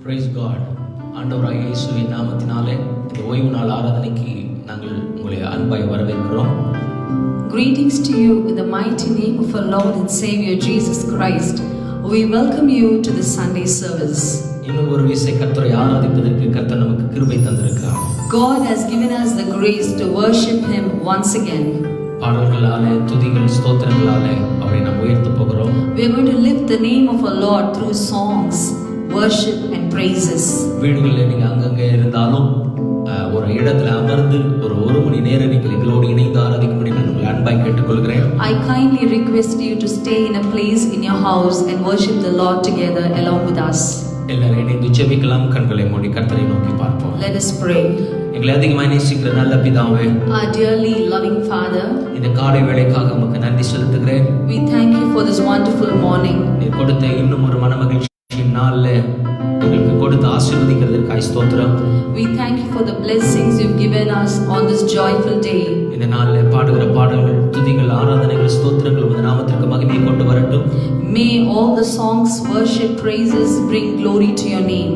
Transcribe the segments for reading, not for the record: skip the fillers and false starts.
Price God. ஆண்டவராகிய இயேசுவின் நாமத்தினாலே இந்த ஓய்வு நாள் ஆராதனைக்கு நாங்கள் உங்களை அன்பாய் வரவேற்கிறோம். Greetings to you in the mighty name of our Lord and Savior Jesus Christ. We welcome you to the Sunday service. இன்னும் ஒரு விசை கர்த்தரை ஆராதிப்பதற்கு கர்த்தர் நமக்கு கிருபை தந்திருக்கிறார். God has given us the grace to worship Him once again. பாடல்களாலே, துதிகள், ஸ்தோத்திரங்களாலே அவரை நாம் உயர்த்த போகிறோம். We are going to lift the name of our Lord through songs, worship and praises. வீடுகளில் நீங்கள் அங்கங்கே இருந்தாலும் ஒரு இடத்துல அமர்ந்து ஒரு மணி நேரம் நீங்கள் எங்களோடு இணைந்து ஆராதிக்கும்படி நான் உங்களை அன்பாய் கேட்டுக்கொள்கிறேன். I kindly request you to stay in a place in your house and worship the Lord together along with us. எல்லாரும் இணைந்து ஜெபிக்கலாம். கண்களை மூடி கர்த்தரை நோக்கி பார்ப்போம். Let us pray. எங்களை அதிகமாக நேசிக்கிற நல்ல பிதாவே, our dearly loving Father, இந்த காலை வேளைக்காக உமக்கு நன்றி செலுத்துகிறேன். we thank you for this wonderful morning. நீர் கொடுத்த இன்னும் ஒரு மனமகிழ்ச்சியின் நாள்ல எங்களுக்கு கொடுத்து ஆசீர்வதிக்கிறதற்காக ஸ்தோத்திரம். We thank you for the blessings you've given us on this joyful day. இந்த நாள்ல பாடுகிற பாடல்கள், துதிகள், ஆராதனைகள், ஸ்தோத்திரங்கள் உமது நாமத்திற்கு மகிமையை கொண்டு வரட்டும். May all the songs, worship, praises bring glory to your name.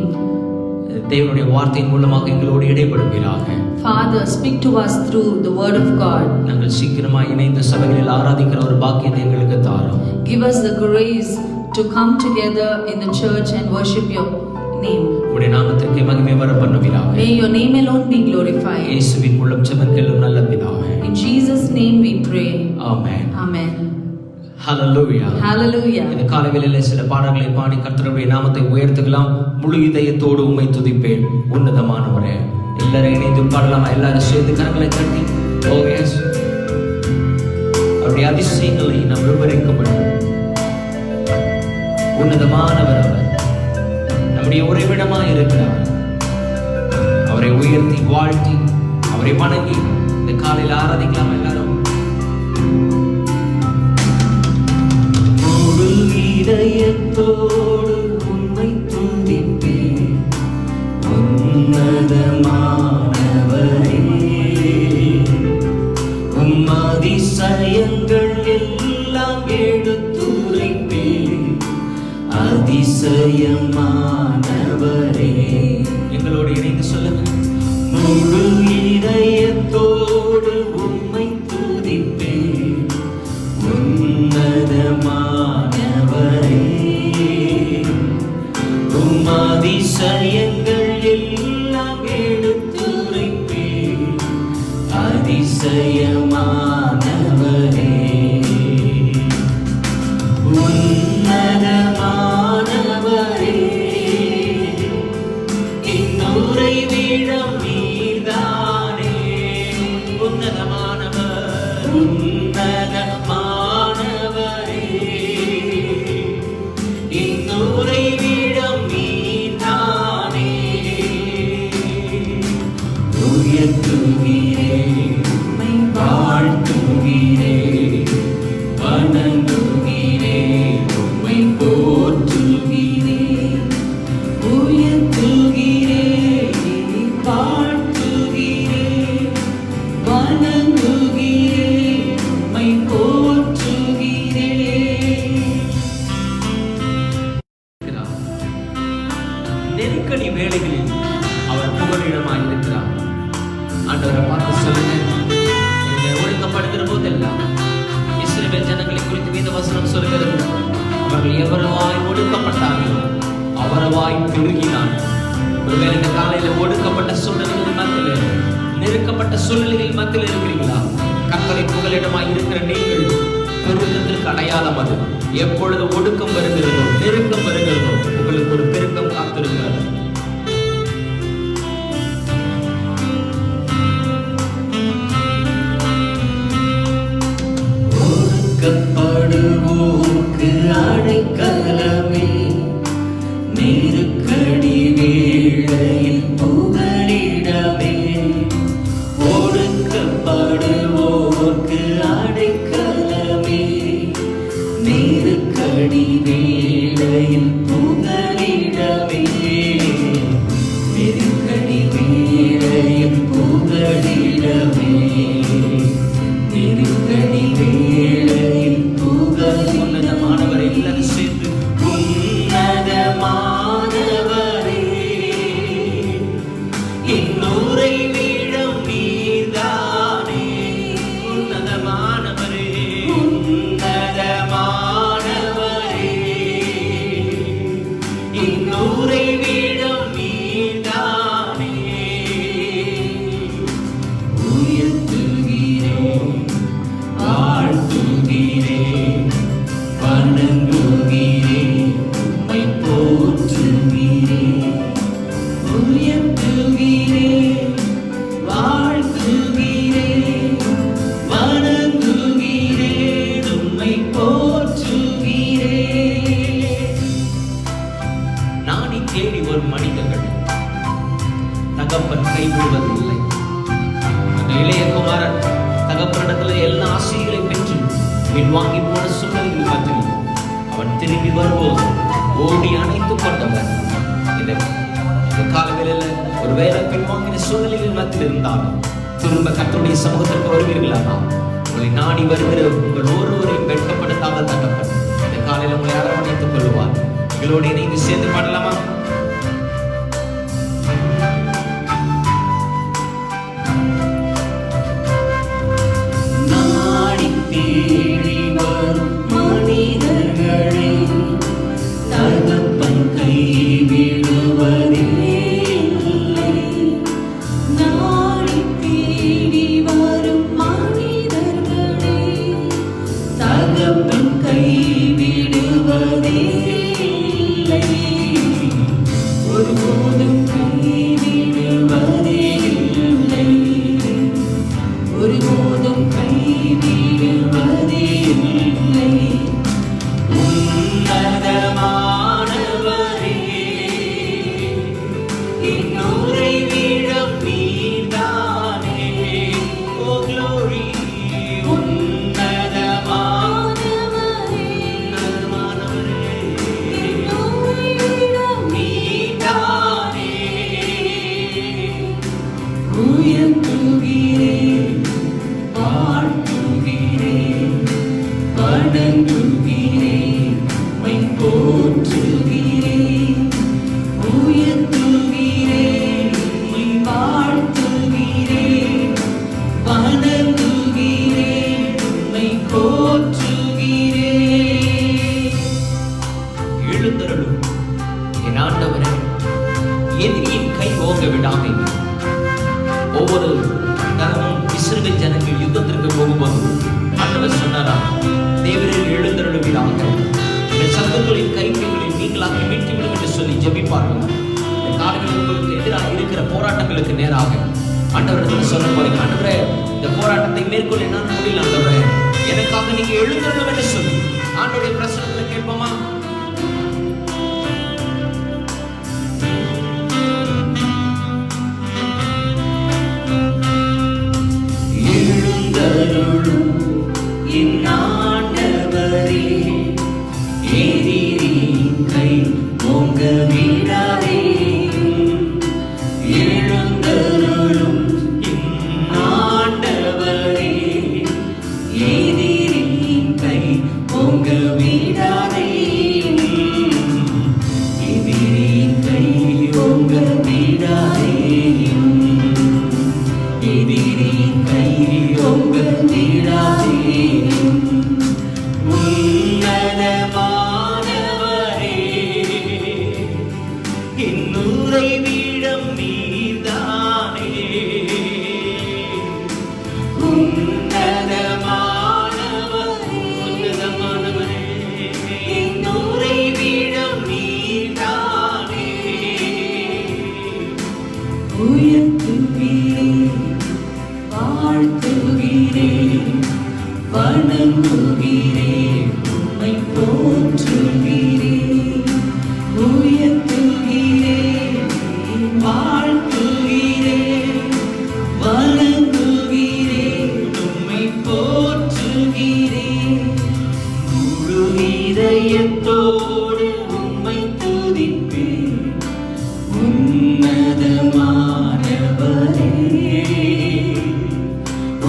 தேவனுடைய வார்த்தையின் மூலமாக எங்களோடு இடைப்படுவீராக. Father, speak to us through the word of God. நாங்கள் சீக்கிரமாக இணைந்த சபைகளில் ஆராதிக்கிற ஒரு பாக்கியத்தை எங்களுக்கு தாரும். Give us the grace to come together in the church and worship your name. உம்முடைய நாமத்திற்கு மகிமை வர பண்ணுவீராக. May your name alone be glorified. இயேசுவின் மூலம் ஜெபங்களும் நல்ல பிதாவே. In Jesus name we pray. Amen. Amen. Hallelujah. Hallelujah. இந்த காலைவேளையிலே சில பாடல்களை பாடி கர்த்தருடைய நாமத்தை உயர்த்துக்கலாம். முழு இதயத்தோடு உம்மை துதிப்பேன் உன்னதமானவரே. எல்லாரும் இணைந்து பாடலாம். எல்லாரும் சேர்ந்து கரங்களை தட்டி oh yes அவருடைய அதிசயங்களை நாம் விவரிக்க வேண்டும். உன்னதமானவர் அவர், நம்முடைய உறைவிடமாய் இருக்கிறார். அவரை உயர்த்தி வாழ்த்தி அவரை வணங்கி இந்த காலையில் ஆராதிக்கலாம். எல்லாரும் முழு இதயத்தோடு உம்மை துதிப்பேன் உன்னதமானவரே. உம் அதிசயங்கள் எல்லாம் எடுத்துரைப்பேன் அதிசயமானவரே. எங்களோடு இணைந்து சொல்லுங்க. முழு இதயத்தோடு உம்மை துதிப்பேன் உன்னதமானவரே. உம் அதிசயங்கள் எல்லாம் எடுத்துரைப்பேன் அதிசயமானவரே. உன்னதமானவரே, இன்னுரை விடம் நீர்தானே. உன்னதமானவர், உன்னதமானவரே, இன்னுரை விடம் நீர்தானே. உயர்த்துகிறேன், வாழ்த்துகிறேன், வணங்குகிறேன், உம்மை போற்றுகிறேன். உயர்த்துகிறேன், வாழ்த்துகிறேன், வணங்குகிறேன், உம்மை போற்றுகிறேன். நெருக்கடி வேளைகளில் அவர் புகலிடமாக இருக்கிறார். ஆண்டவரை பார்த்து சொல்லுங்க. ஒழுங்கப்படுகிற போதெல்லாம் இஸ்ரவேல் ஜனங்களை குறித்து வேத வசனம் சொல்கிறது, அவர்கள் எவரவாய் ஒடுக்கப்பட்டார்களோ அவரவாய் பெருகினார்கள். ஒருவேளை இந்த காலையில ஒடுக்கப்பட்ட சூழ்நிலைகள் மத்தியில், நெருக்கப்பட்ட சூழ்நிலைகள் மத்தியில் இருக்கிறீங்களா? கர்த்தரை புகலிடமாய் இருக்கிற நீங்கள் பெருக்கத்திற்கு அடையாளம் அது. எப்பொழுது ஒடுக்கம் வருகிறதோ, நெருக்கம் வருகிறதோ, உங்களுக்கு ஒரு பெருக்கம் காத்திருக்கிறது. ஒடுக்கப்படுவோர்க்கு அடைக்கலமே, நெருக்கடி வேளையில் புகலிடமே. ஒடுக்கப்படுவோர்க்கு அடைக்கலமே, நெருக்கடி வேளையில் புகலிடமே. உயர்த்துகிறேன், வாழ்த்துகிறேன், வணங்குகிறேன், உம்மை போற்றுகிறேன். நாடி தேடி வரும் மனிதர்கள் தகப்பன் கைவிடுவதில்லை. அந்த இளைய குமாரன் தகப்பனிடத்தில் எல்லா ஆசைகளை பெற்று பின்வாங்கி போன சூழ்நிலையில் மத்தியில் அவன் திரும்பி வரும்போது ஓடி அணைத்துக் கொண்டவர். இந்த காலங்களில் ஒரு வேலை பின்வாங்கின சூழ்நிலையில் மத்தியில் இருந்தாலும் திரும்ப கர்த்தருடைய சமூகத்திற்கு வருவீர்களா? உங்களை நாடி வருகிற உங்கள் ஒருவரையும் வெட்கப்படுத்தாமல் தகப்பன் இந்த காலையில் உங்களை அரவணைத்துக் கொள்வார். எங்களோடு இணைந்து சேர்ந்து பாடலாமா? தேடி வரும் மனிதர்களை தகப்பன் கைவிடுவதில்லை. நாடி தேடி வரும் மனிதர்களை தகப்பன் கைவிடுவதில்லை. ஒருபோதும் கைவிடுவதில்லை. ஒருபோதும் கைவிடுவதில்லை. உன்னதமானவரே, என் உறைவிடம் நீர்தானே. ஓ glory. உன்னதமானவரே, என் உறைவிடம் நீர்தானே. உயர்த்துகிறேன், வாழ்த்துகிறேன், வணங்குகிறேன், உம்மை போற்றுகிறேன். உயர்த்துகிறேன், உம்மை வாழ்த்துகிறேன், வணங்குகிறேன், உம்மை போற்றுகிறேன். எழுந்தருளும் என் ஆண்டவரே, எதிரியின் கை ஓங்க விடாதே. ஒவ்வொரு தரமும் இஸ்ரவேல் ஜனங்கள் யுத்தத்திற்கு போகும்போது ஆண்டவர் சொன்னாரா, தேவரில் எழுந்தருளுவீராக, எங்கள் சத்துருக்களின் கைகளில் நீங்களாக்கி மீட்டுவிடும் என்று சொல்லி ஜெபிப்பார்கள். இந்த காலங்களில் உங்களுக்கு எதிராக இருக்கிற போராட்டங்களுக்கு நேராக ஆண்டவரிடத்தில் சொல்ல போறீங்க, ஆண்டவரே இந்த போராட்டத்தை மேற்கொள்ள என்னால் முடியல, ஆண்டவரே எனக்காக நீங்க எழுந்தருளும் என்று சொல்லி ஆண்டவருடைய பிரசன்னத்தில் கேட்போமா? எழுந்தருளும் என் ஆண்டவரே, எதிரியின் கை ஓங்க விடாதே. எழுந்தருளும் என் ஆண்டவரே, எதிரியின் கை ஓங்க விடாதே. எதிரியின் கை ஓங்க விடாதே. எதிரியின் கை ஓங்க விடாதே. உன்னதமானவரே, என் உறைவிடம் நீர்தானே. உன்னதமானவரே, உன்னதமானவரே, என் உறைவிடம் நீர்தானே. உயர்த்துகிறேன், வாழ்த்துகிறேன், வணங்குகிறேன், உம்மை போற்றுகிறேன். உயர்த்துகிறேன், வாழ்த்துகிறேன், வணங்குகிறேன், உம்மை போற்றுகிறேன். முழு இதயத்தோடு உம்மை துதிப்பேன். உன்னதமானவரே,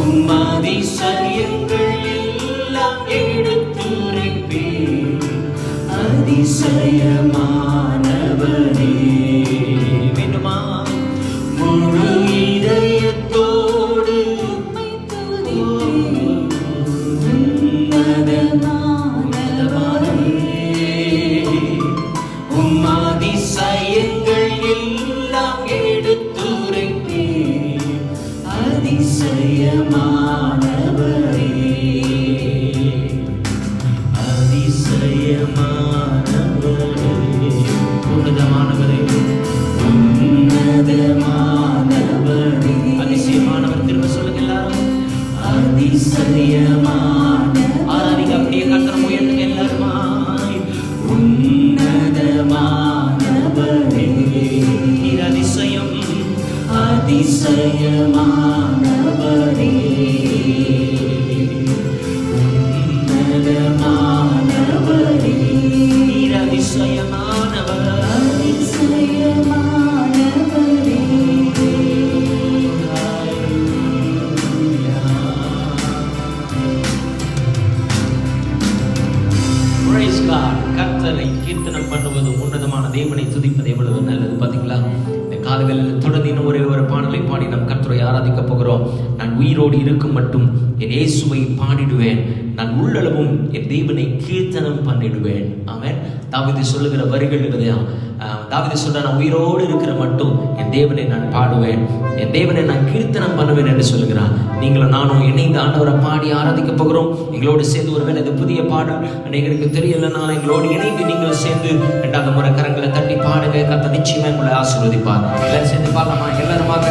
உம் அதிசயங்கள் எல்லாம் எடுத்துரைப்பேன். அதிசயமானவரே, வேண்டுமா? முழு இதயத்தோடு உம்மை துதிப்பேன். உன்னதமானவரே, உம் அதிசயங்கள் எல்லாம் எடுத்துரைப்பேன். அதிசயமானவரே, அதிசயமானவரே, உன்னதமானவரே, உன்னதமானவரே. அதிசயமானவரே, உன்னதமானவரே, நீர் அதிசயமானவர், அதிசயமானவரே. Praise God. கர்த்தரை கீர்த்தனம் பண்ணுவது, உன்னதமான தேவனை துதிப்பது எவ்வளவு நல்லது பாத்தீங்களா? இந்த காதுகளில் தொடர்ந்து இன்னும் ஒரே ஒரு பாடலை பாடி நம் கர்த்தரை ஆராதிக்க போகிறோம். நான் உயிரோடு இருக்கும் மட்டும் என் இயேசுவை பாடிடுவேன், நான் உள்ளளவும் என் தேவனை கீர்த்தனம் பண்ணிடுவேன். ஆமென். தாவீது சொல்லுகிற வரிகள் இதுதான். தாவீது சொல்ற, நான் உயிரோடு இருக்கிற மட்டும் என் தேவனை நான் பாடுவேன், என் தேவனை நான் கீர்த்தனம் பண்ணுவேன் என்று சொல்லுகிறான். நீங்களும் நானும் இணைந்து ஆண்டவரை பாடி ஆராதிக்க போகிறோம். எங்களோடு சேர்ந்து ஒருவேளை இது புதிய பாடல் அனைவருக்கு தெரியலனால எங்களோடு இணைந்து நீங்கள் சேர்ந்து 2வது முறை கரங்களை தட்டி பாடுங்க. கர்த்தர் நிச்சயமா உங்களை ஆசீர்வதிப்பார். எல்லாரும் சேர்ந்து பாடலாமா? எல்லாருமாக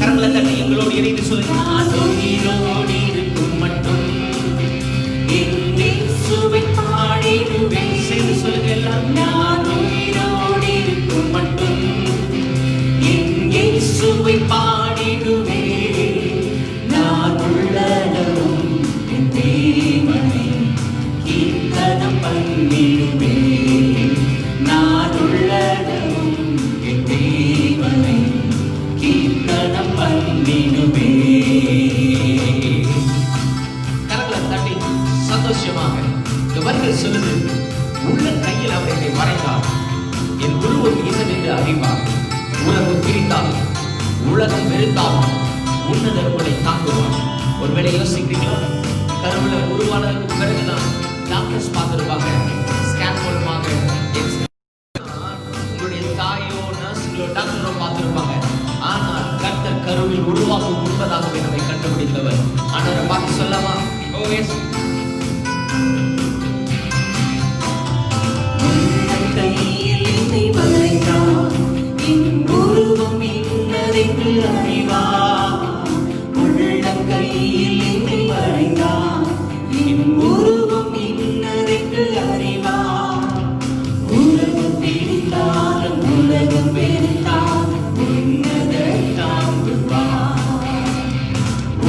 கரங்களை தட்டி எங்களோடு இணைந்து சொல்லுங்க. நான் உயிரோடு இருக்கும் மட்டும் என் இயேசுவை பாடிடுவேன். சேர்ந்து சொல்லுங்க எல்லாம். நான் உயிரோடு இருக்கும் மட்டும் என் இயேசுவை பாடிடுவேன், நான் உள்ளளவும் என் தேவனை கீர்த்தனம் பண்ணிடுவேன், நான் உள்ளளவும் என் தேவனை கீர்த்தனம் பண்ணிடுவே. கரங்களை தட்டி சந்தோஷமாக இந்த வரிகள் சொல்லுது. உள்ள கையில் அவர் என்னை வரைந்தார், என் உருவம் இன்னதென்று அறிவார். உலகம் பிரித்தால், உலகம் வெறுத்தால், உன்னதர் உங்களை தாக்குவார். ஒருவேளை யோசிக்கிறீங்களா? கருவுல உருவானதுக்கு பிறகுதான் டாக்டர்ஸ் பார்த்திருப்பாங்க, ஸ்கேன் மூலமாக உங்களுடைய தாயோ நர்ஸோ டாக்டரோ பார்த்திருப்பாங்க. ஆனால் கர்த்தர் கருவில் உருவாக்கும் முன்பதாகவே நம்மை கண்டுபிடித்தவர். ஆண்டவரை பார்த்து சொல்லலாமா? ஓ எஸ். கையில் என்னை வரைந்தார், என் உருவம் இன்னதென்று அறிவார். உள்ளங்கையில் என்னை வரைந்தார், என் உருவம் இன்னதென்று அறிவார். உலகம் பிடித்தாலும் உலகம் வெறுத்தால் உன்னதர் தாங்குவார்.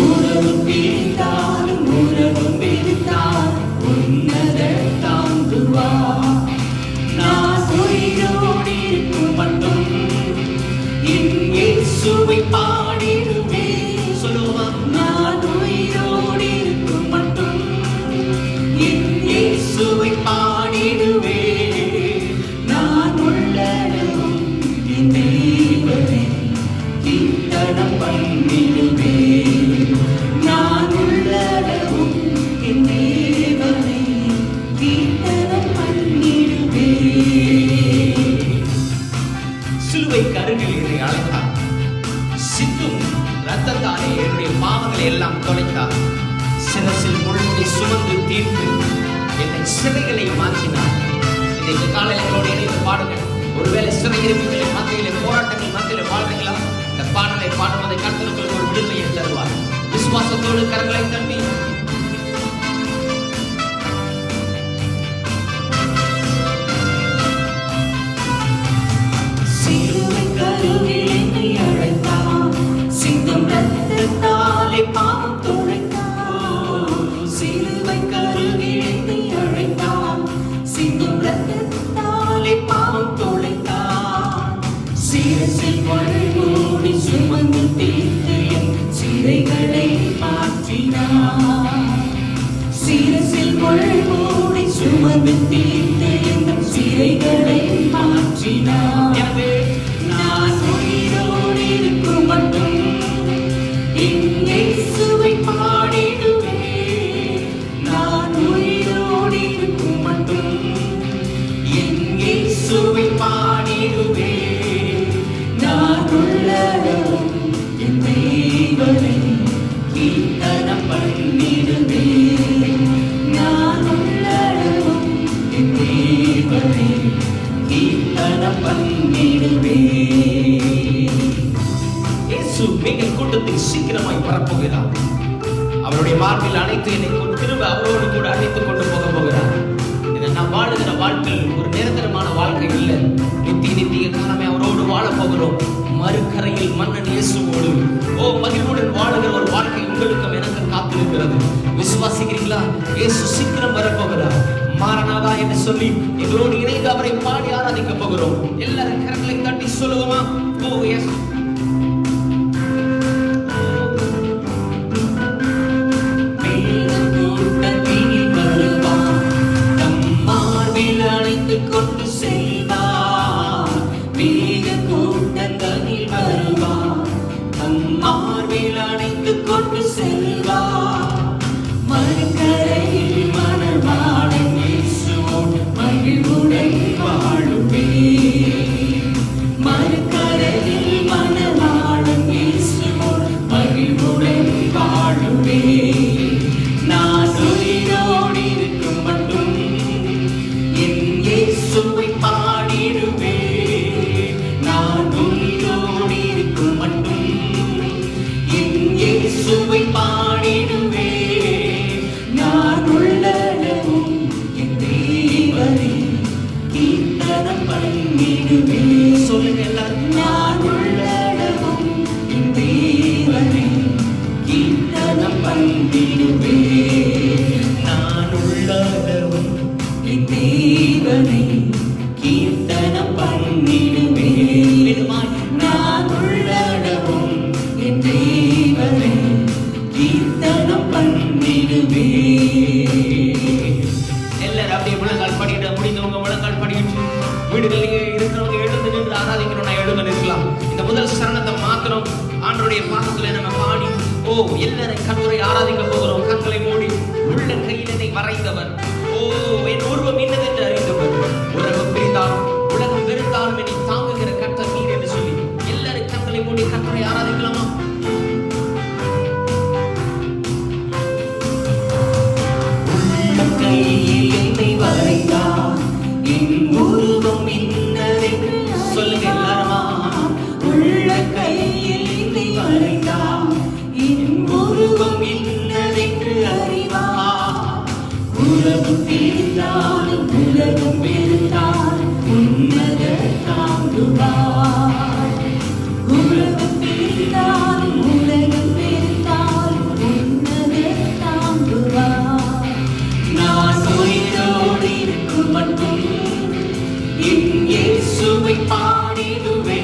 உலகம் பிடித்தாலும் உலகம் வெறுத்தால் உன்னதர் தாங்குவார். நான் உயிரோடு இருக்கும் மட்டும் என் இயேசுவை பாடிடுவேன். சொல்லுவோம். நான் உயிரோடு இருக்கும் மட்டும் என் இயேசுவை பாடிடுவேன், நான் உள்ளளவும் என் தேவனை கீர்த்தனம் பண்ணிடுவேன், நான் உள்ளளவும் என் தேவனை கீர்த்தனம் பண்ணிடுவேன். சிலுவைக்கு அருகில் என்னை அழைத்தார், சிந்தும் ரத்தத்தாலே என்னுடைய பாவங்களை எல்லாம் தொலைத்தார். சிரசில் முழுமை சுமந்து தீர்த்து என்னை சிறைகளை மாற்றினார். இன்றைக்கு காலையில் எங்களோடு இணைந்து பாடுங்க. ஒருவேளை சிறையிருப்புகளின் மத்தியிலே, போராட்டங்கள் மத்தியிலே வாழ்றீங்களா? இந்த பாடலை பாடுவதை கர்த்தர் ஒரு விடுதலையை தருவார். விசுவாசத்தோடு கரங்களை தட்டி சிலுவை கருவில் என்னை அழைத்தார், சிந்தும் ரத்தத்தாலே பாவம் தொலைத்தார். சிலுவை கருவில் என்னை அழைத்தார், சிந்தும் ரத்தத்தாலே பாவம் தொலைத்தார். சிரசில் பழுவோடி சுமந்து தீர்த்து என் சிறைகளை மாற்றினார். சிரசில் பழுவோடி சுமந்து தீர்த்து என் சிறைகளை மாற்றினார். பாடிடுவே. நான் உள்ளளவும் என் தேவனை கீர்த்தனம் பண்ணிடுவே. நான் உள்ளளவும் என் தேவனை கீர்த்தனம் பண்ணிடுவே. இயேசு மிக கூட்டத்தில் சீக்கிரமாய் வரப்போகிறார். அவருடைய மார்பில் அனைத்து என்னை திரும்ப அவரோடு கூட அழைத்துக் கொண்டு போக போகிறார். இதை நான் வாழுகிற வாழ்க்கை ஒரு நிரந்தரமான வாழ்க்கை இல்லை. நித்திய காலமே அவரோடு வாழ போகிறோம். மறுக்கரையில் மன்னன் இயேசுவோடு மகிழ்வுடன் வாழுகிற ஒரு வாழ்க்கை உங்களுக்கும் எனக்கு காத்திருக்கிறது. விசுவாசிக்கிறீங்களா? இயேசு சீக்கிரம் வரப்போகிறார். மாரநாதா என்று சொல்லி எங்களோடு இணைந்து அவரை பாடி ஆராதிக்க போகிறோம். எல்லாரும் கரங்களை தட்டி சொல்லுவோமா? ஓ எஸ். கொண்டு செல்வார் மேக கூட்டங்களில் வருவார். அம்மார்வில் அணைத்து கொண்டு செல்வார். மறுக்கரையில் மணவாளன் இயேசுவோடு மகிழ்வுடன் வாழுவே. மறுக்கரையில் மணவாளன் இயேசுவோடு மகிழ்வுடன் வாழுவே. நான் உயிரோடு இருக்கும் மட்டும் இயேசுவை பாடிடுவே. நான் உயிரோடு இருக்கும் மட்டும் என் இயேசுவை பாடிடுவே. நான் உள்ளளவும் என் தேவனை கீர்த்தனம் பண்ணிடுவே. சொல்லுங்க எல்லாரும். நான் உள்ளளவும் என் தேவனை கீர்த்தனம் பண்ணிடுவே. நான் உள்ளளவும் என் தேவனை கீர்த்தனம் பண்ணிடுவே. நான் உள்ளளவும் என் தேவனை கீர்த்தனம் பண்ணிடுவே. எல்லாரும் அப்படியே முழங்கால் படிக்கிட்ட முடிந்தவங்க முழங்கால் படிக்கிட்டு வீடுகளிலேயே இருக்கிறவங்க எழுந்து நின்று ஆராதிக்கணும். நான் எழுந்து நிற்கலாம். இந்த முதல் சரணத்தை மாத்திரம் ஆண்டவருடைய பாதத்துல நம்ம பாடி எல்லாரும் கண்முறை ஆராதிக்க போகிறோம். கண்களை மூடி. உள்ள கையில் என்னை வரைந்தவர், என் உருவம் இன்னதென்று அறிந்தவர், உலகம் பிரிந்தாலும் உலகம் வெறுத்தாலும் என்னை தாங்குகிற கர்த்தர் நீர் என்று சொல்லி எல்லாரும் கண்களை மூடி கர்த்தரை ஆராதிக்கலாமா? உள்ள கையில் என்னை வரைந்தார், என் உருவம் இன்னதென்று சொல்லுங்க எல்லாருமா. உள்ள கையில் என்னை வரைந்தார், என் உருவம் இன்னதென்று அறிவார். உலகம் பிரிந்தாலும் உலகம் வெறுத்தால் உன்னத தாங்குவார். உலகம் பிரிந்தாலும் உலகம் வெறுத்தால் உன்னத தாங்குவார். நான் உயிரோடு இருக்கும் மட்டும் என் இயேசுவை பாடிடுவே.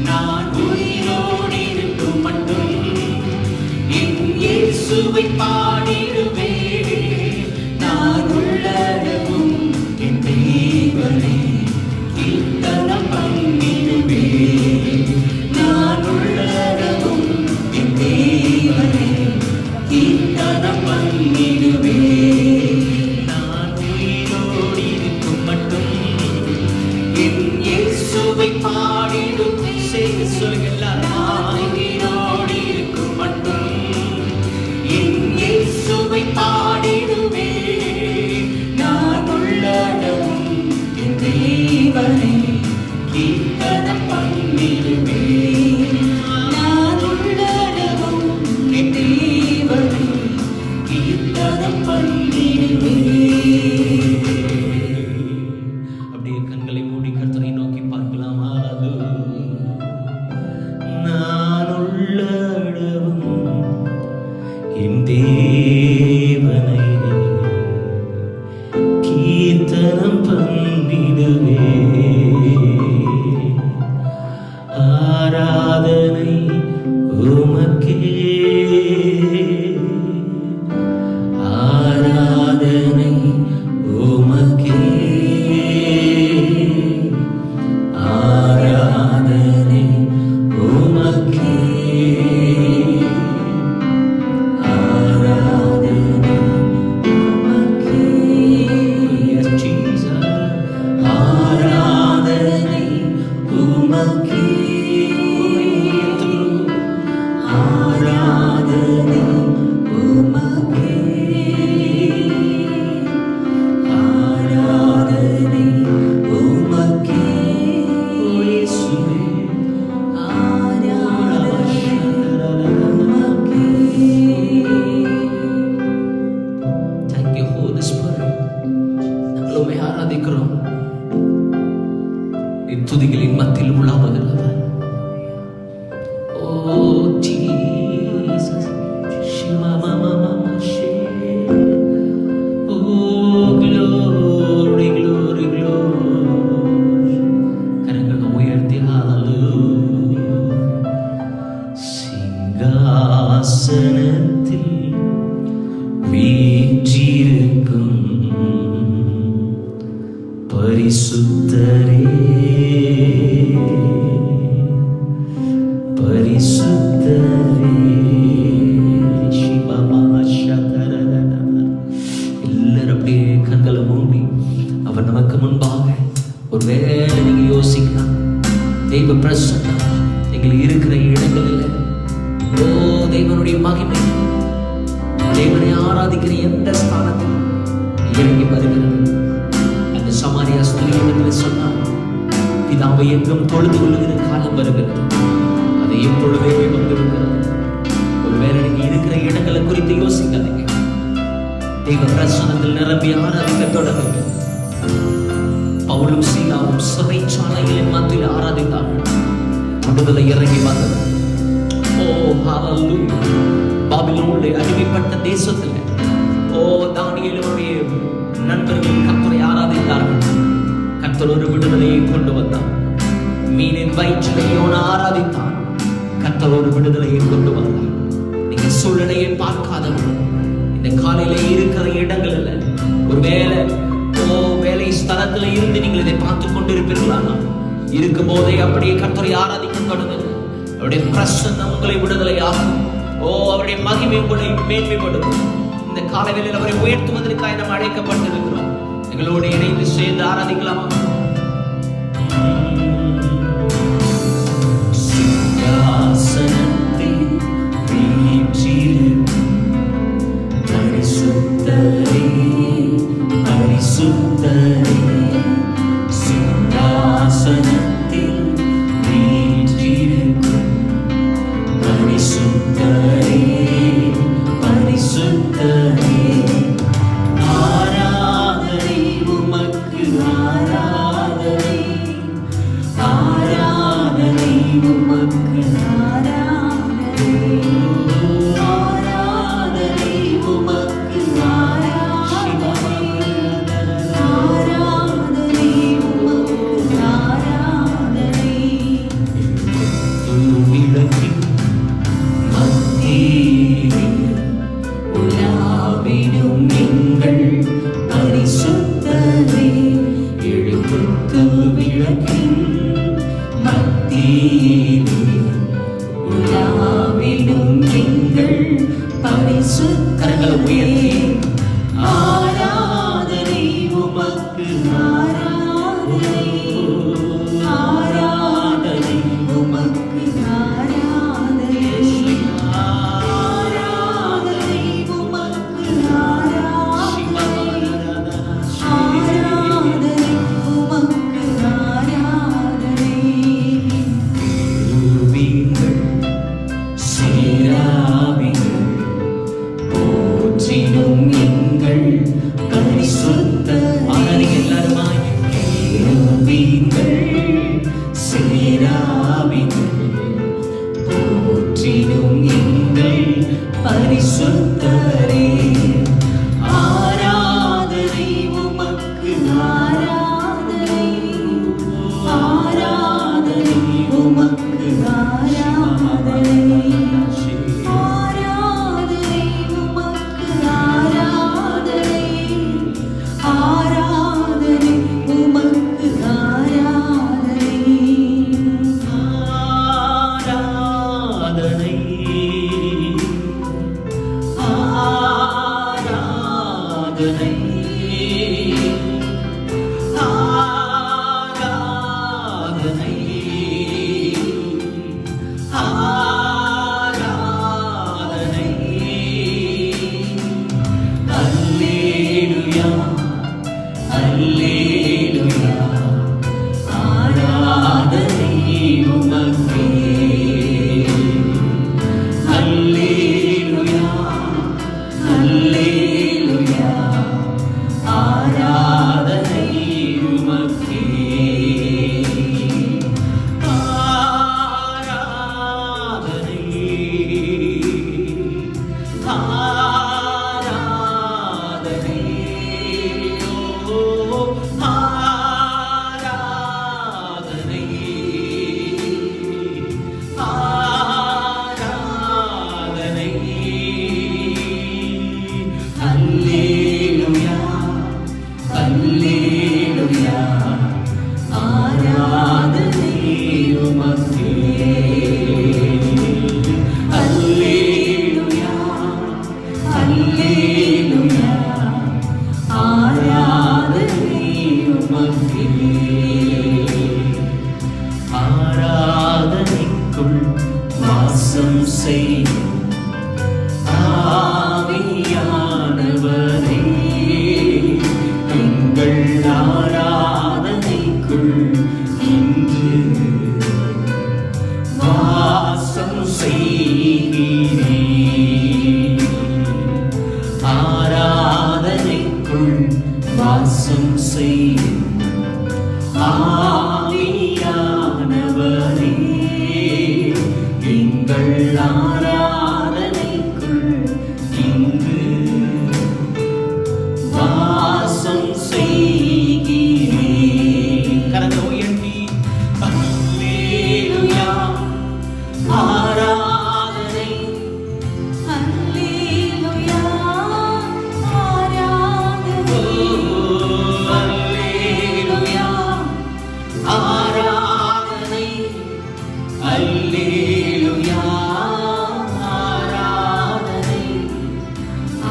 நான் உயிரோடு இருக்கும் மட்டும் என் இயேசுவை பாடிடுவே. நான் உள்ளளவும் என் தேவனை கீர்த்தனம் பண்ணிடுவே. நான் உள்ளளவும் என் தேவனை கீர்த்தனம் பண்ணிடுவே. நான் உயிரோடு இருக்கும் மட்டும் என் இயேசுவை பாடிடுவே. சொல்லுங்க எல்லாரும். உயிரோடு இருக்கும் மட்டும் என் இயேசுவை பாடிடுவே. நான் உள்ளளவும் என் தேவனை கீர்த்தனம் பண்ணிடுவே. நான் உள்ளளவும் என் தேவனை கீர்த்தனம் பண்ணிடுவே. அப்படியே கண்களை மூடி கர்த்தரை நோக்கி பார்க்கலாமா? நான் உள்ளளவும் என் தேவனை கீர்த்தனம் பண்ணிடுவே. ஆராதனை உமக்கே, ஆராதனை உமக்கே, இத்துதிகளின் மத்தியில் உலாவுகிறவர். ஓ ஜீசஸ் ஷிமமமமஷே. ஓ glory glory glory. கரங்களை உயர்த்தி ஹalleluya. சிங்காசனத்தில் வீற்றிருக்கும் பரிசுத்தரே பரிசுத்தரே. எல்லாரும் அப்படியே கண்களை மூடி அவர் நமக்கு முன்பாக ஒருவேளை நீங்க யோசிக்கலாம், தெய்வ பிரசன்னம் நீங்கள் இருக்கிற இடங்களில் ஓ தேவனுடைய மகிமை தேவனை ஆராதிக்கிற எந்த ஸ்தானத்தில் இறங்கி வருகிறது. அந்த சமாரியா ஸ்திரீயிடத்தில் சொன்னார், பிதாவை எங்கும் தொழுது கொள்ளுகிற காலம் வருகிறது, அதை எப்பொழுதே வந்திருக்கிறது. ஒருவேளை நீங்க இருக்கிற இடங்களை குறித்து யோசிக்காதீங்க, தெய்வ பிரசன்னத்தில் நிரம்பி ஆராதிக்க தொடங்குங்க. பவுலும் சீலாவும் சிறைச்சாலைகளின் மத்தியில் ஆராதித்தார்கள், விடுதலை இறங்கி வந்தது. ஓ ஹalleluya. பாபிலோனிலே அடிமைப்பட்ட தேசத்தில் ஓ தானியேலுடைய நண்பர்கள் கர்த்தரை ஆராதித்தார்கள். கர்த்தர் ஒரு விடுதலையை கொண்டு வந்தார். மீனின் வயிற்றிலே யோனா ஆராதித்தான், கர்த்தர் ஒரு விடுதலையை கொண்டு வந்தார். நீங்க சூழ்நிலையை பார்க்காதவர்கள் இந்த காலையில இருக்கிற இடங்கள்ல ஒருவேளை ஓ வேலை ஸ்தலத்துல இருந்து நீங்கள் இதை பார்த்து கொண்டிருப்பீர்களா? இருக்கும் போதே அப்படியே கர்த்தரை ஆராதிக்க தொடங்குங்க. அவருடைய பிரசன்னம் உங்களை விடுதலையாகும். ஓ அவருடைய மகிமை உங்களை மேன்மைப்படுத்தும். இந்த காலைகளில் அவரை உயர்த்துவதற்காக நாம் அழைக்கப்பட்டிருக்கிறோம். எங்களோடு இணைந்து சேர்ந்து ஆராதிக்கலாமா? சிங்காசனத்தில் வீற்றிருக்கும் பரிசுத்தரே பரிசுத்தரே. சிங்காசனத்தில் வீற்றிருக்கும் பரிசுத்தரே பரிசுத்தரே. ஆராதனை உமக்கு ஆராதனை, ஆராதனை உமக்கு ஆராதனை, ஆராதனை உமக்கு ஆராதனை, ஆராதனை உமக்கு ஆராதனை. விளக்கின் மத்தியில் உலாவிடும் எங்கள் பரிசுத்தரே. எழுப்புக்கு விளக்கின் மத்தியில் உலாவிடும் எங்கள் பரிசுத்தரே. ஆராதனை உமக்கு ஆராதனை, ஆராதனை உமக்கு ஆராதனை, ஆராதனை உமக்கு ஆராதனை, ஆராதனை உமக்கு ஆராதனை. கேருபீன்கள் சேராபீன்கள் போற்றிடும் எங்கள் பரிசுத்தரே. எல்லாருமாய் கேருபீன்கள் சேராபீன்கள் போற்றிடும் எங்கள் பரிசுத்தரே. ஆராதனை உமக்கு ஆராதனை, ஆராதனை உமக்கு ஆராதனை, ஆராதனை உமக்கு ஆராதனை, ஆராதனை உமக்கு ஆராதனை. இன்று வாசம் செய்கிறீர். ஆராதனைக்குள் வாசம் செய்யும் ஆவியானவரே, எங்கள் ஆராதனைக்குள் இன்று வாசம் செய்கிறீர். கரங்களை உயர்த்தி அல்லேலூயா, ஆராதனை அல்லேலூயா, ஆராதனை அல்லேலூயா, ஆராதனை அல்லேலூயா, ஆராதனை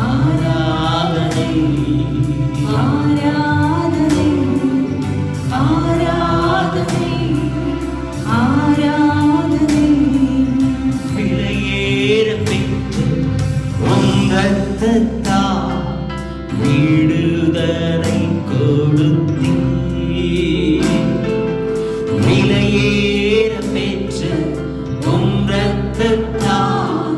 ஆராதனை ஆராதனை ஆராதனை ஆராதனை. விலையேற பெற்று உம் இரத்தத்தால் விடுதலை கொடுத்தீர். விலையேற பெற்ற உம் இரத்தத்தால்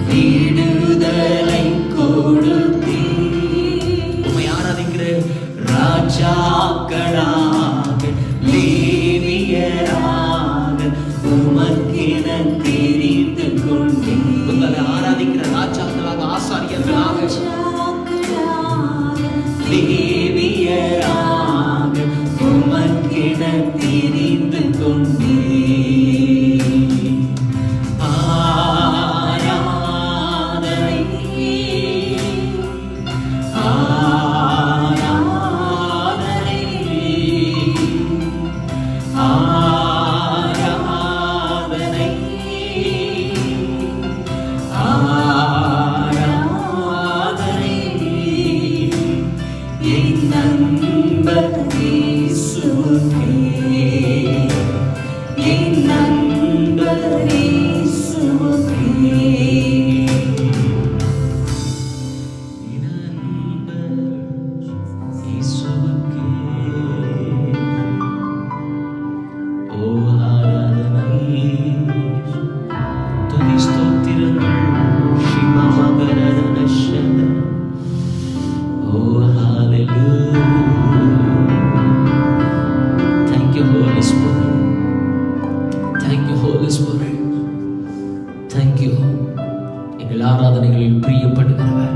விடுதலை கொடுத்தீர். உம்மை ஆராதிக்கிற ராஜாக்களாக லேவியராக உமக்கென தெரிந்து கொண்டீர். உங்களை ஆராதிக்கிற ராஜாக்களாக ஆசாரியர்களாக லேவியராக உமக்கென தெரிந்து கொண்டீர். ஆராதனை ஆராதனை ஆராதனை ஆராதனை என் நண்பர் இயேசுவுக்கே, என் நண்பர் இயேசுவுக்கே, என் நண்பர் இயேசுவுக்கே. ஓ ஆராதனை, துதி ஸ்தோத்திரங்கள் சிவ மகரன சத. Oh, hallelujah. Thank you, Holy Spirit. Thank you, Holy Spirit. Thank you. எங்கள் ஆராதனைகளில் பிரியப்படுகிறவர்,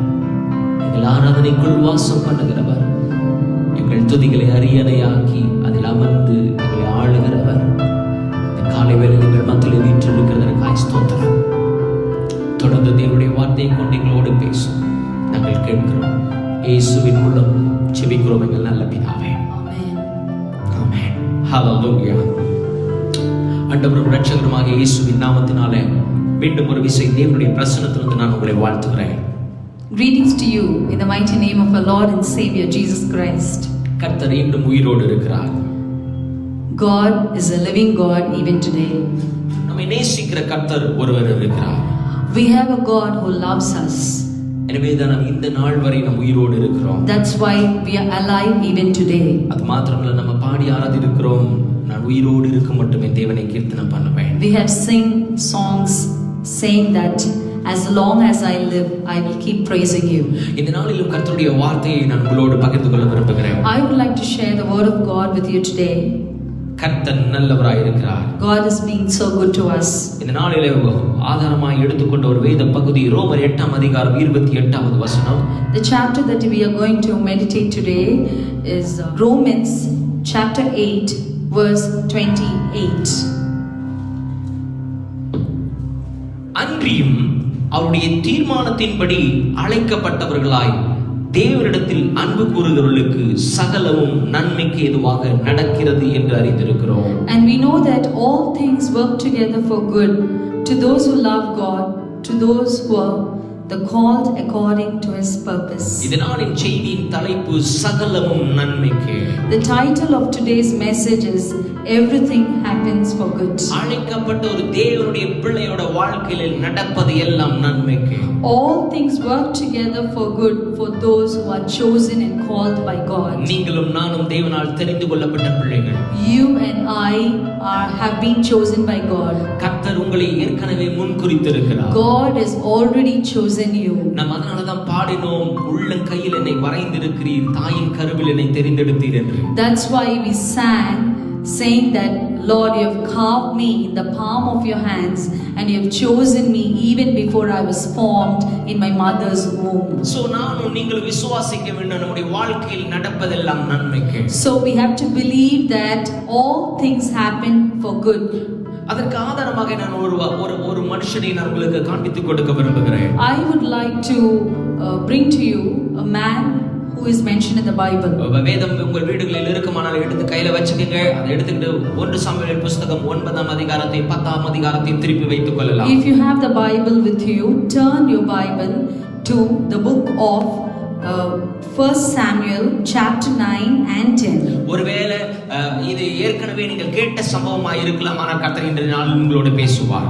எங்கள் ஆராதனைக்குள் வாசம் பண்ணுகிறவர், எங்கள் துதிகளை அரியணையாக்கி அதில் அமர்ந்து எங்களை ஆளுகிறவர். இந்த காலை வேளையில் எங்கள் மத்தியில் வீற்றிருக்கிறதற்காய் ஸ்தோத்திரம். தொடர்ந்து தேவனுடைய வார்த்தையை கொண்டு எங்களோடு பேசும் நாங்கள் கேட்கிறோம். இயேசுவின் மூலம் ஜெபிக்கிறோம் எங்கள் நல்ல பிதாவே. ஆமென். ஆமென். ஹல்லேலூயா. ஆண்டவரும் இரட்சகருமாக இயேசுவின் நாமத்தினாலே மீண்டும் ஒரு விசை தேவனுடைய பிரசன்னத்திலிருந்து நான் உங்களை வாழ்த்துகிறேன். Greetings to you in the mighty name of our Lord and Savior Jesus Christ. கர்த்தர் இன்னும் உயிரோடு இருக்கிறார். God is a living God even today. நம்மை நேசிக்கிற கர்த்தர் ஒருவர் இருக்கிறார். We have a God who loves us. எனவே தான் நாம் இந்த நாள் வரை நாம் உயிரோடு இருக்கிறோம். That's why we are alive even today. அது மாத்திரமல்ல, நம்ம பாடி ஆராதிக்கிறோம், நான் உயிரோடு இருக்க மட்டுமே தேவனை கீர்த்தனம் பண்ணுவேன். We have sing songs saying that as long as I live, I will keep praising you. இந்த நாளிலும் கர்த்தருடைய வார்த்தையை நான் உங்களோடு பகிர்ந்து கொள்ள விரும்புகிறேன். I would like to share the word of God with you today. கர்த்தர் நல்லவராய் இருக்கிறார். God is being so good to us. இந்த நாளிலே ஆதாரமாய் எடுத்துக்கொண்ட ஒரு வேத பகுதி ரோமர் 8 அதிகாரம் 28வது வசனம். The chapter that we are going to meditate today is Romans chapter 8 verse 28. அன்றியும் அவருடைய தீர்மானத்தின்படி அழைக்கப்பட்டவர்களாய் தேவனிடத்தில் அன்பு கூறுகிறவர்களுக்கு சகலமும் நன்மைக்கு ஏதுவாக நடக்கிறது என்று அறிந்திருக்கிறோம். And we know that all things work together for good to those who love God, to those who are the called according to his purpose. இதனாலின் செய்தியின் தலைப்பு சகலமும் நன்மைக்கு. The title of today's message is Everything Happens for Good. அழைக்கப்பட்ட ஒரு தேவனுடைய பிள்ளையோட வாழ்க்கையில் நடப்பது எல்லாம் நன்மைக்கு. All things work together for good for those who are chosen and called by God. நீங்களும் நானும் தேவனால் தெரிந்து கொள்ளப்பட்ட பிள்ளைகள். You and I have been chosen by God. கர்த்தர் உங்களை ஏற்கனவே முன்குறித்திருக்கிறார். God has already chosen you. நாம் அதனாலதான் பாடினோம், உள்ளங்கையில் என்னை வரைந்திருக்கிறீர், தாயின் கருவில் என்னை தெரிந்தெடுத்தீர் என்று. That's why we sang saying that, Lord, you have carved me in the palm of your hands and you have chosen me even before I was formed in my mother's womb. So நானும் நீங்கள் விசுவாசிக்க வேண்டும், நம்முடைய வாழ்க்கையில் நடப்பதெல்லாம் நன்மைக்கு. So we have to believe that all things happen for good. அதற்கு ஆதாரமாக நான் ஒரு மனுஷனை நான் உங்களுக்கு காண்பித்துக் கொடுக்க விரும்புகிறேன். I would like to bring to you a man who is mentioned in the Bible. வேதம் உங்கள் வீடுகளில் இருக்குமானால் எடுத்து கையில வச்சுக்கங்க. அதை எடுத்துக்கிட்டு 1 சாமுவேல் புத்தகம் 9ஆம் அதிகாரத்தையும் 10ஆம் அதிகாரத்தையும் திருப்பி வைத்துக் கொள்ளலாம். If you have the Bible with you, turn your Bible to the book of 1 Samuel chapter 9 and 10. ஒருவேளை இது ஏற்கனவே நீங்கள் கேட்ட சம்பவமாக இருக்கலாம், ஆனால் கர்த்தர் இன்றைய நாளில் உங்களோடு பேசுவார்.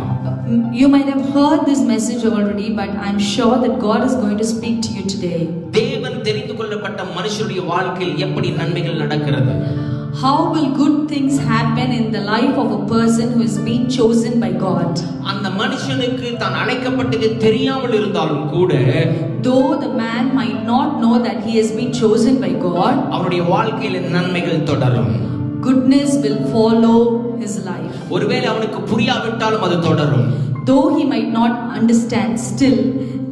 You might have heard this message already, but I'm sure that God is going to speak to you today. தேவன் தெரிந்து கொள்ளப்பட்ட மனுஷனுடைய வாழ்க்கையில் எப்படி நன்மைகள் நடக்கிறது? How will good things happen in the life of a person who has been chosen by God? அந்த மனுஷனுக்கு தான் அழைக்கப்பட்டது தெரியாமல் இருந்தாலும் கூட, though the man might not know that he has been chosen by God, அவருடைய வாழ்க்கையில் நன்மைகள் தொடரும். Goodness will follow his life. ஒருவேளை அவனுக்கு புரியாவிட்டாலும் அது தொடரும். Though he might not understand, still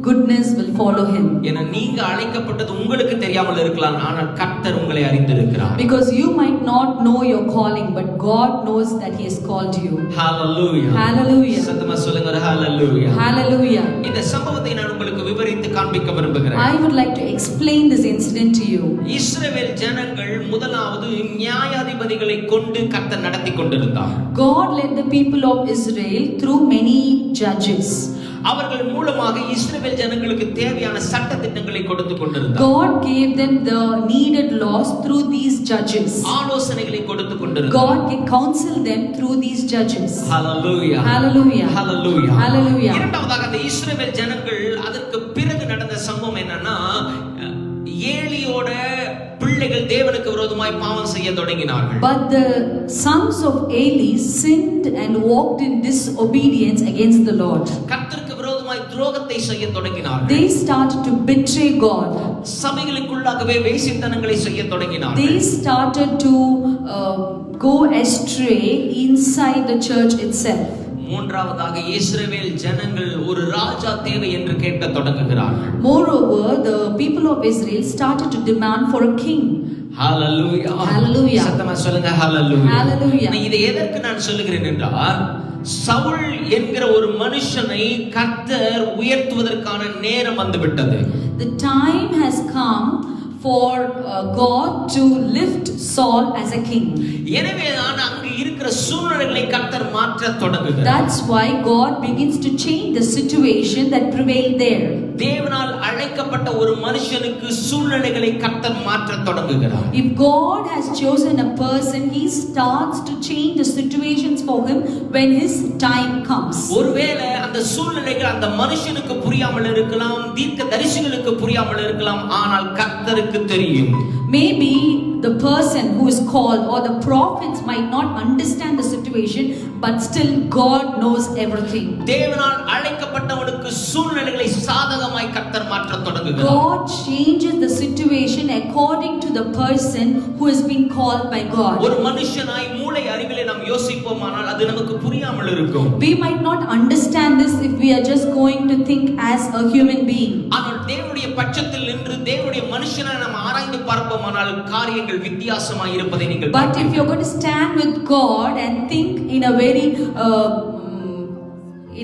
goodness will follow him. ஏன்னா நீங்க அழைக்கப்பட்டது உங்களுக்கு தெரியாமல் இருக்கலாம், ஆனால் கர்த்தர் உங்களை அறிந்திருக்கிறார். Because you might not know your calling, but God knows that he has called you. Hallelujah. Hallelujah. சத்தமா சொல்லுங்க hallelujah. Hallelujah. இந்த சம்பவத்தை நான் உங்களுக்கு விவரித்து காண்பிக்க விரும்புகிறேன். I would like to explain this incident to you. இஸ்ரவேல் ஜனங்கள் முதலாவது நியாயாதிபதிகளை கொண்டு கர்த்தர் நடத்தி கொண்டிருந்தார். God led the people of Israel through many judges. அவர்கள் மூலமாக இஸ்ரவேல் ஜனங்களுக்கு தேவையான சட்ட திட்டங்களை கொடுத்து கொண்டிருந்தார். God gave them the needed laws through these judges. ஆலோசனைகளை கொடுத்து கொண்டிருந்தார். God counseled them through these judges. Hallelujah. Hallelujah. Hallelujah. Hallelujah. இரண்டாவதாக அந்த இஸ்ரவேல் ஜனங்கள் அதற்கு பிறகு நடந்த சம்பவம் என்னன்னா, ஏலியோட பிள்ளைகள் தேவனுக்கு விரோதமாய் பாவம் செய்ய தொடங்கினார்கள். But the sons of Eli sinned and walked in disobedience against the Lord. கர்த்தருக்கு விரோதமாய் துரோகத்தை செய்ய தொடங்கினார்கள். They started to betray God. சபைகளுக்குள்ளாகவே வேசித்தனங்களை செய்ய தொடங்கினார்கள். They started to go astray inside the church itself. மூன்றாவதாக இஸ்ரவேல் ஜனங்கள் ஒரு ராஜா தேவை என்று கேட்க தொடங்குகிறார்கள். Moreover, the people of Israel started to demand for a king. Hallelujah. Hallelujah. சத்தமா சொல்லுங்க hallelujah. Hallelujah. இது எதற்கு நான் சொல்லுகிறேன் என்றால், சவுல் என்கிற ஒரு மனுஷனை கர்த்தர் உயர்த்துவதற்கான நேரம் வந்துவிட்டது. The time has come for God to lift Saul as a king. எனவே தான் அங்கு இருக்கிற சூழ்நிலைகளை கர்த்தர் மாற்ற தொடங்குகிறார். That's why God begins to change the situation that prevailed there. தேவனால் அழைக்கப்பட்ட ஒரு மனுஷனுக்கு சூழ்நிலைகளை கர்த்தர் மாற்ற தொடங்குகிறார். If God has chosen a person, he starts to change the situations for him when his time comes. ஒருவேளை அந்த சூழ்நிலைகள் அந்த மனுஷனுக்கு புரியாமல் இருக்கலாம், தீர்க்கதரிசிகளுக்கு புரியாமல் இருக்கலாம், ஆனால் கர்த்தருக்கு தெரியும். Maybe the person who is called or the prophets might not understand the situation, but still God knows everything. தேவனால் அழைக்கப்பட்டவனுக்கு சூழ்நிலைகளை சாதகமாய் கர்த்தர் மாற்ற தொடங்குகிறார். God changes the situation according to the person who has been called by God. ஒரு மனுஷனாய் மூளை அறிவிலே நாம் யோசிப்போமானால் அது நமக்கு புரியாமல் இருக்கும். We might not understand this if we are just going to think as a human being. ஆனால் தேவனுடைய பட்சத்தில் நின்று தேவனுடைய மனுஷனை நாம் ஆராய்ந்து பார்ப்போமானால் காரியங்கள் வித்தியாசமாய் இருப்பதை நீங்கள் But if you're going to stand with God and think in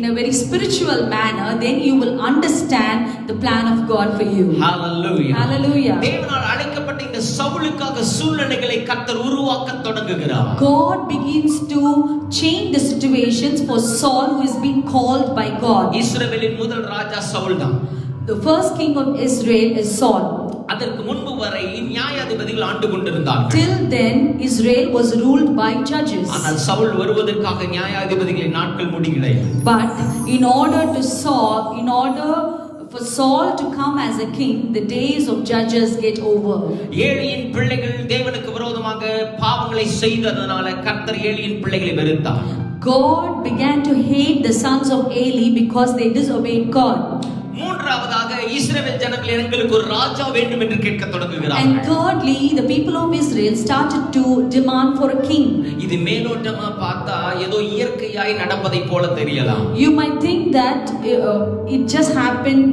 a very spiritual manner, then you will understand the plan of God for you. Hallelujah. Hallelujah. தேவனால் அழைக்கப்பட்ட இந்த சவுலுக்காக சூழ்நிலைகளை கர்த்தர் உருவாக்க தொடங்குகிறார். God begins to change the situations for Saul who is being called by God. இஸ்ரவேலின் முதல் ராஜா சவுல் தான். The first king of Israel is Saul. அதற்கு முன்பு வரை நியாயாதிபதிகள் ஆண்டு கொண்டிருந்தார்கள். Till then Israel was ruled by judges. ஆனால் சவுல் வருவதற்காக நியாயாதிபதிகளின் நாட்கள் முடியவில்லை. But in order for Saul to come as a king, the days of judges get over. ஏலியின் பிள்ளைகள் தேவனுக்கு விரோதமாக பாவங்களை செய்ததனால கர்த்தர் ஏலியின் பிள்ளைகளை வெறுத்தார். God began to hate the sons of Eli because they disobeyed God. மூன்றாவதாக இஸ்ரவேல் ஜனங்கள் எங்களுக்கு ஒரு ராஜா வேண்டும் என்று கேட்க தொடங்குகிறார்கள். And thirdly, the people of Israel started to demand for a king. இது மேலோட்டமா பார்த்தா ஏதோ இயற்கையாய் நடப்பதை போல தெரியலாம். You might think that it just happened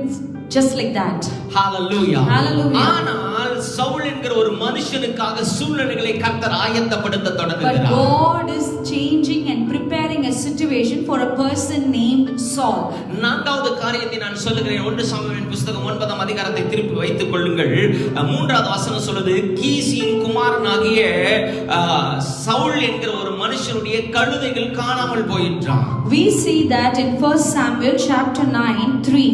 just like that. Hallelujah. Hallelujah. ஆனால் சவுல் என்கிற ஒரு மனுஷனுக்காக சூழ்நிலைகளை கர்த்தர் ஆயத்தப்படுத்த தொடங்குகிறார். But God is changing and preparing a situation for a person named Saul. நான்காவது காரியத்தை நான் சொல்லுகிறேன். 1 சாமுவேல் புத்தகம் 9ஆம் அதிகாரத்தை திருப்பி வைத்துக் கொள்ளுங்கள். மூன்றாவது வசனம் சொல்லுது, கீசியின் குமாரனாகிய சவுல் என்கிற ஒரு மனுஷனுடைய கழுதைகள் காணாமல் போயிற்றான். We see that in 1 Samuel chapter 9:3,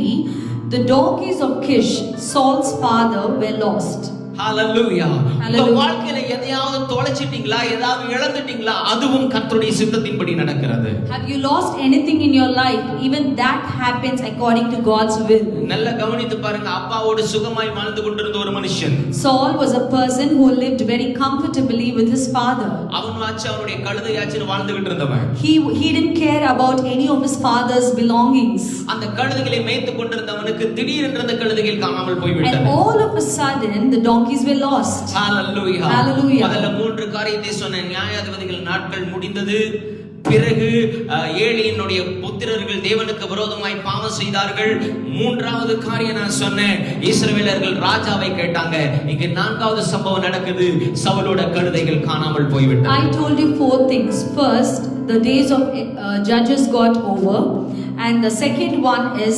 the donkeys of Kish, Saul's father, were lost. Hallelujah. Hallelujah. உங்க வாழ்க்கையில எதையாவது தொலைச்சிட்டீங்களா, ஏதாவது இழந்துட்டீங்களா, அதுவும் கர்த்தருடைய சித்தத்தின்படி நடக்கிறது. Have you lost anything in your life? Even that happens according to God's will. நல்ல கவனித்து பாருங்க. அப்பாவோடு சுகமாய் வாழ்ந்து கொண்டிருந்த ஒரு மனுஷன். Saul was a person who lived very comfortably with his father. அவனாச்சு அவனுடைய கழுதையாச்சு வாழ்ந்துகிட்டு இருந்தவன். He didn't care about any of his father's belongings. அந்த கழுதைகளை மேய்த்து கொண்டிருந்தவனுக்கு திடீரென்று அந்த கழுதைகள் காணாமல் போய்விட்டன. And all of a sudden the donkeys were lost. Hallelujah. Hallelujah. முதல்ல 3 காரியத்தை சொன்ன. நியாயாதிபதிகள் நாட்கள் முடிந்தது. பிறகு ஏலியினுடைய புத்திரர்கள் தேவனுக்கு விரோதமாய் பாவம் செய்தார்கள். மூன்றாவது காரியம் நான் சொன்னேன், இஸ்ரவேலர்கள் ராஜாவை கேட்டாங்க. இங்க நான்காவது சம்பவம் நடக்குது. சவுலோட கழுதைகள் காணாமல் போய்விட்டன. I told you 4 things. First, the days of judges got over, and the second one is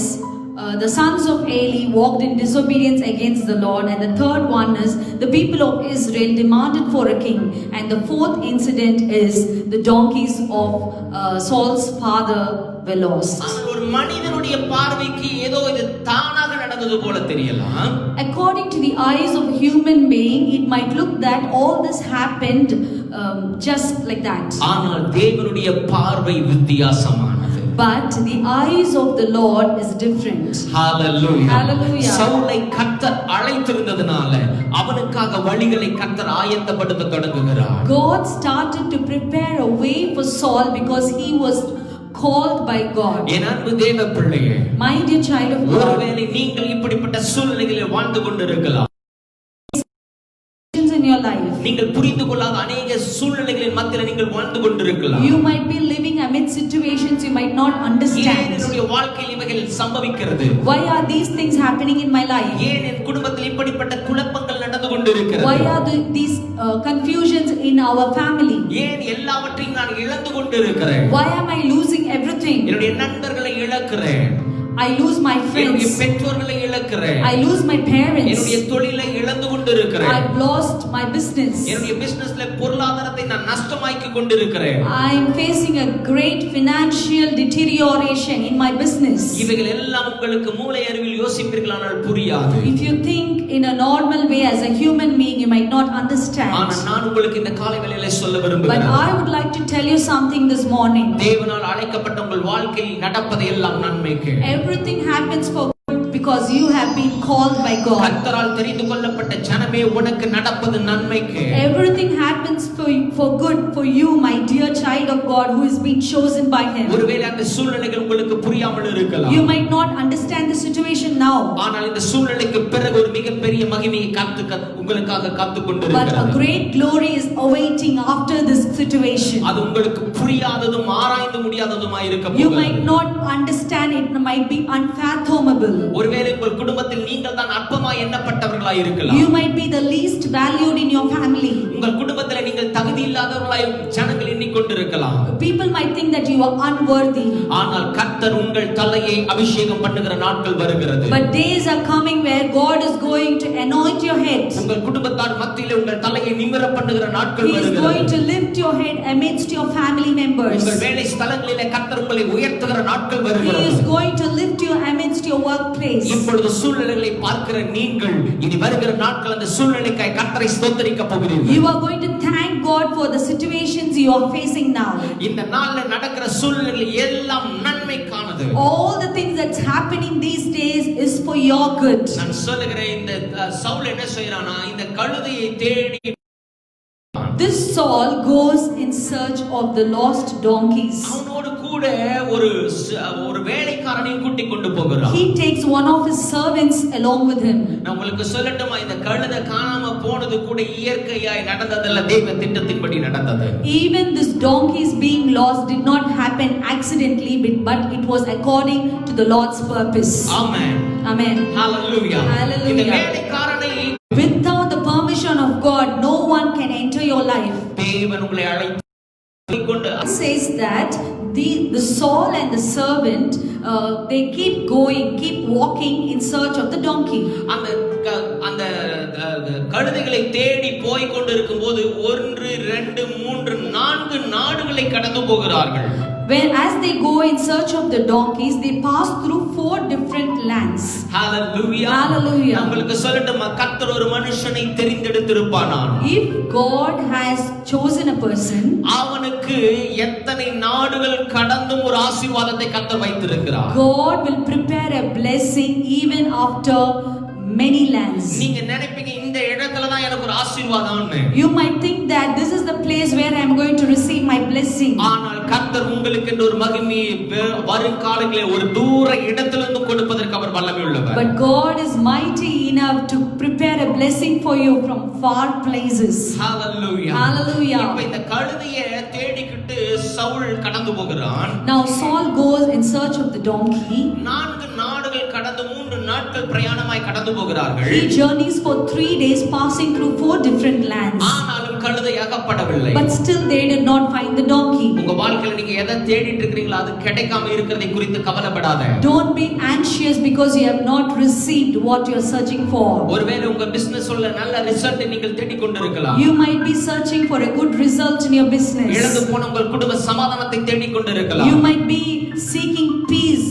the sons of Eli walked in disobedience against the Lord, and the third one is the people of Israel demanded for a king, and the fourth incident is the donkeys of Saul's father were lost. ஒரு மனிதனுடைய பார்வைக்கு ஏதோ இது தானாக நடந்தது போல தெரியலாம். According to the eyes of a human being, it might look that all this happened just like that. ஆனால் தேவனுடைய பார்வை வித்தியாசமானது. But the eyes of the Lord is different. Hallelujah. Hallelujah. சவுலை கர்த்தர் அழைத்திருந்ததனால அவனுக்காக வழிகளை கர்த்தர் ஆயத்தப்படுத்த தொடங்குகிறார். God started to prepare a way for Saul because he was called by God. என் அன்பு தேவ பிள்ளையே, My dear child of God, ஒருவேளை நீங்கள் இப்படிப்பட்ட சூழ்நிலைகளில் வாழ்ந்து கொண்டிருக்கலாம். in your life, நீங்கள் புரிந்து கொள்ளாத அநேக சூழ்நிலைகளின் மத்தியில் நீங்கள் வாழ்ந்து கொண்டிருக்கலாம். you might be living amid situations you might not ஏன் understand. என்னுடைய வாழ்க்கையில் இவைகள் சம்பவிக்கிறது? Why are these things happening in my life? ஏன் என் குடும்பத்தில் இப்படிப்பட்ட குழப்பங்கள் நடந்து கொண்டிருக்கிறது? Why are these confusions in our family? ஏன் எல்லாவற்றையும் நான் இழந்து கொண்டிருக்கிறேன்? Why am I losing everything? என்னுடைய நண்பர்களை இழக்கிறேன். I lose my என்னுடைய friends. பெற்றோர்களை இழக்கிறேன். I lose my parents. என்னுடைய தொழிலை இழந்து கொண்டிருக்கிறேன். I've lost my business. என்னுடைய பிசினஸ்ல பொருளாதாரத்தை நான் நஷ்டமாக்கி கொண்டிருக்கிறேன். I am facing a great financial deterioration in my business. இவைகள் எல்லாம் உங்களுக்கு மூளை அறிவில் யோசிப்பீர்களானால் புரியாது. If you think in a normal way as a human being, you might not understand. ஆனால் நான் உங்களுக்கு இந்த காலை வேளையிலே சொல்ல But விரும்புகிறேன். I would like to tell you something this morning. தேவனால் அழைக்கப்பட்ட உங்கள் வாழ்க்கையில் நடப்பது எல்லாம் நன்மைக்கு. Everything happens for good because you have been called by God. கர்த்தரால் தெரிந்து கொள்ளப்பட்ட ஜனமே உனக்கு நடப்பது நன்மைக்கு. Everything happens for good for you, my dear child of God, who has been chosen by Him. ஒருவேளை அந்த சூழ்நிலைகள் உங்களுக்கு புரியாமல் இருக்கலாம். You might not understand the situation now. ஆனால் இந்த சூழ்நிலைக்கு பிறகு ஒரு மிகப்பெரிய மகிமையை உங்களுக்காக காத்து But கொண்டிருக்கிறது. a great glory is awaiting after this situation. அது உங்களுக்கு புரியாததும் ஆராய்ந்து முடியாததுமாய் இருக்க You போகிறது. might not understand it, might be unfathomable. ஒருவேளை உங்கள் குடும்பத்தில் நீங்கள் தான் அற்பமாய் எண்ணப்பட்டவர்களாய் இருக்கலாம். You might be the least valued in your family. உங்கள் குடும்பத்தில் நீங்கள் தகுதி இல்லாதவர்களாய் ஜனங்கள் எண்ணிக்கொண்டிருக்கலாம். People might think that you are unworthy. ஆனால் கர்த்தர் உங்கள் தலையை அபிஷேகம் பண்ணுகிற நாட்கள் வருகிறது. But days are coming where God is going to anoint your head. உங்கள் குடும்பத்தார் மத்தியிலே உங்கள் தலையை நிமிர பண்ணுகிற நாட்கள் He is வருகிறது. going to lift your head amidst your family members. உங்கள் வேலை ஸ்தலங்களிலே கர்த்தர் உங்களை உயர்த்துகிற நாட்கள் He வருகிறது. is going to lift you amidst your workplace. place. இப்பொழுது சூழ்நிலைகளை பார்க்கிற நீங்கள் இனி வருகிற நாட்கள் அந்த சூழ்நிலைக்காய் கர்த்தரை ஸ்தோத்திரிக்க போகிறீர்கள். You are going to thank God for the situations you are facing now. இந்த நாள்ல நடக்கிற சூழ்நிலைகள் எல்லாம் நன்மைக்கானது. All the things that's happening these days is for your good. நான் சொல்லுகிறேன், இந்த சவுல் என்ன செய்றானா, இந்த கழுதையை தேடி This Saul goes in search of the lost donkeys. அவனோடு கூட ஒரு வேலைக்காரனையும் கூட்டிக் கொண்டு போகிறான். He takes one of his servants along with him. நான் உங்களுக்கு சொல்லட்டுமா, இந்த கழுதை காணாம போனது கூட இயற்கையாய் நடந்ததல்ல, தேவ திட்டத்தின்படி நடந்தது. Even this donkeys being lost did not happen accidentally, but it was according to the Lord's purpose. Amen. Amen. Hallelujah. Hallelujah. இந்த வேலைக்காரனை without the permission of God, no one can enter your life. தேவன் உங்களை அழைத்து கொண்டு It says that the Saul and the servant they keep walking in search of the donkey. அந்த கழுதைகளை தேடி போய் கொண்டு இருக்கும்போது 1 2 3 4 நாடுகளை கடந்து போகிறார்கள். As they go in search of the donkeys, they pass through 4 different lands. Hallelujah. Hallelujah. உங்களுக்கு சொல்லட்டுமா, கர்த்தர் ஒரு மனுஷனை தெரிந்தெடுத்திருப்பானாம். If God has chosen a person, அவனுக்கு எத்தனை நாடுகள் கடந்தும் ஒரு ஆசீர்வாதத்தை கர்த்தர் வைத்திருக்கிறார். God will prepare a blessing even after many lands. நீங்க நினைப்பீங்க இந்த இடத்துல தான் எனக்கு ஒரு ஆசீர்வாதம்னு. You might think that this is the place where I am going to receive my blessing. ஆனால் கர்த்தர் உங்களுக்கு என்று ஒரு மகிமையை வரும் காலங்களில் ஒரு தூர இடத்திலிருந்து கொடுப்பதற்கு அவர் வல்லமை உள்ளவர். But God is mighty enough to prepare a blessing for you from far places. Hallelujah. Hallelujah. இப்ப இந்த கழுதையை தேடிக்கிட்டு சவுல் கடந்து போகிறான். Now Saul goes in search of the donkey. 4 நாடுகள் கடந்து 3 நாட்கள் பிரயாணமாய் கடந்து போகிறார்கள். He journeys for 3 days passing through 4 different lands. ஆனாலும் கழுதை அகப்படவில்லை. But still they did not find the donkey. உங்க வாழ்க்கையில நீங்க எதை தேடிட்டு இருக்கீங்களோ அது கிடைக்காம இருக்கிறதை குறித்து கவலைப்படாத. Don't be anxious because you have not received what you are searching for. ஒருவேளை உங்க பிசினஸ் உள்ள நல்ல ரிசல்ட் நீங்கள் தேடிக் கொண்டிருக்கலாம். You might be searching for a good result in your business. இழந்து போன உங்கள் குடும்ப சமாதானத்தை தேடிக் கொண்டிருக்கலாம். You might be seeking peace,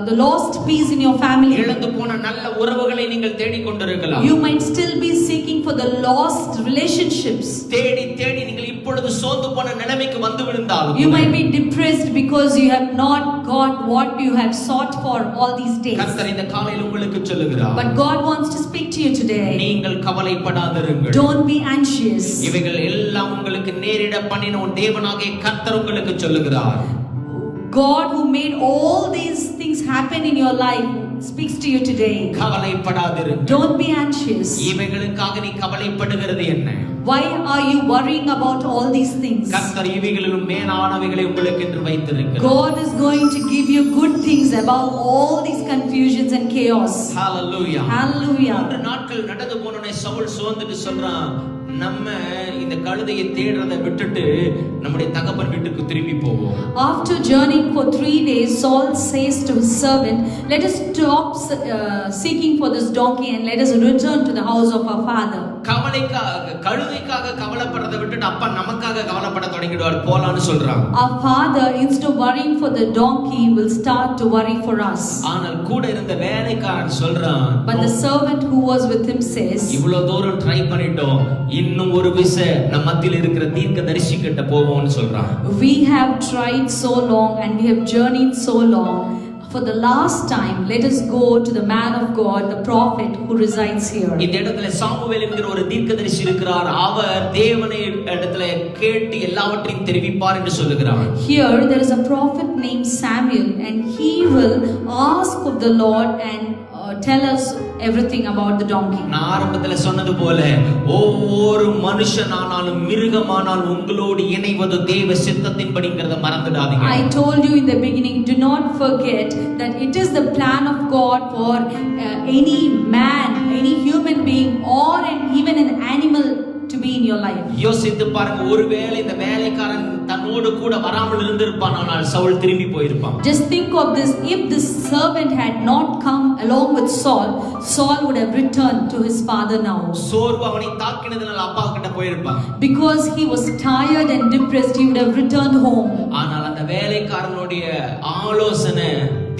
the lost peace in your family. இழந்து போன நல்ல உறவுகளை நீங்கள் தேடிக் கொண்டிருக்கலாம். You might still be seeking for the lost relationships. தேடி நீங்கள் இப்பொழுது சோர்ந்து போன நிலைமைக்கு வந்து விழுந்தாலும் You might be depressed because you have not got what you have sought for all these days. கர்த்தர் இந்த காலையில் உங்களுக்கு சொல்லுகிறார். But God wants to speak to you today. நீங்கள் கவலைப்படாதிருங்கள். Don't be anxious. இவைகள் எல்லாம் உங்களுக்கு நேரிட பண்ணின உன் தேவனாகிய கர்த்தர் உங்களுக்கு சொல்லுகிறார். God who made all these things happen in your life speaks to you today. கவலைப்படாதிருங்கள். Don't be anxious. இவைகளுக்காக நீ கவலைப்படுகிறது என்ன? Why are you worrying about all these things? கர்த்தர் இவைகளிலும் மேலானவைகளை உங்களுக்கு என்று வைத்திருக்கிறார். God is going to give you good things above all these confusions and chaos. Hallelujah. Hallelujah. 3 நாட்கள் நடந்து போனோனே சவுல் சோர்ந்துட்டு சொல்றான், நம்ம இந்த கழுதையை தேடுறதை விட்டுட்டு நம்முடைய தகப்பன் வீட்டுக்கு திரும்பி போவோம். After journeying for 3 days, Saul says to his servant, let us stop seeking for this donkey and let us return to the house of our father. கழுதைக்காக கவலைப்படுறதை விட்டுட்டு அப்பா நமக்காக கவலைப்பட தொடங்கிடுவார், போலான்னு சொல்றான். Our father, instead of worrying for the donkey, will start to worry for us. ஆனால் கூட இருந்த வேலைக்காரன் சொல்றான், But the servant who was with him says, இவ்வளவு தூரம் ட்ரை பண்ணிட்டோம், இன்னும் ஒரு விசை நம்ம மத்தியில் இருக்கிற தீர்க்கதரிசி கிட்ட போவோம்னு சொல்றான். We have tried so long and we have journeyed so long. For the last time, let us go to the man of God, the prophet who resides here. இந்த இடத்துல சாமுவேல் என்கிற ஒரு தீர்க்கதரிசி இருக்கிறார். அவர் தேவனை இடத்துல கேட்டு எல்லாவற்றையும் தெரிவிப்பார் என்று சொல்லுகிறார். Here there is a prophet named Samuel and he will ask of the Lord and tell us everything about the donkey. நான் ஆரம்பத்துல சொன்னது போல ஒவ்வொரு மனுஷனானாலும் மிருகமானாலும் உங்களோடு இணைவது தேவ சித்தத்தின்படிங்கறத மறந்துடாதீங்க. I told you in the beginning, do not forget that it is the plan of God for any man, any human being or even an animal to be in your life. யோசித்து பாருங்க, ஒருவேளை இந்த வேலைக்காரன் தன்னோடு கூட வராமல் இருந்திருப்பானால் சவுல் திரும்பி போயிருப்பான். Just think of this, if this servant had not come along with Saul, Saul would have returned to his father now. சோர்வு அவனை தாக்கினதுனால அப்பா கிட்ட போயிருப்பான். Because he was tired and depressed, he would have returned home. ஆனால் அந்த வேலைக்காரனுடைய ஆலோசனை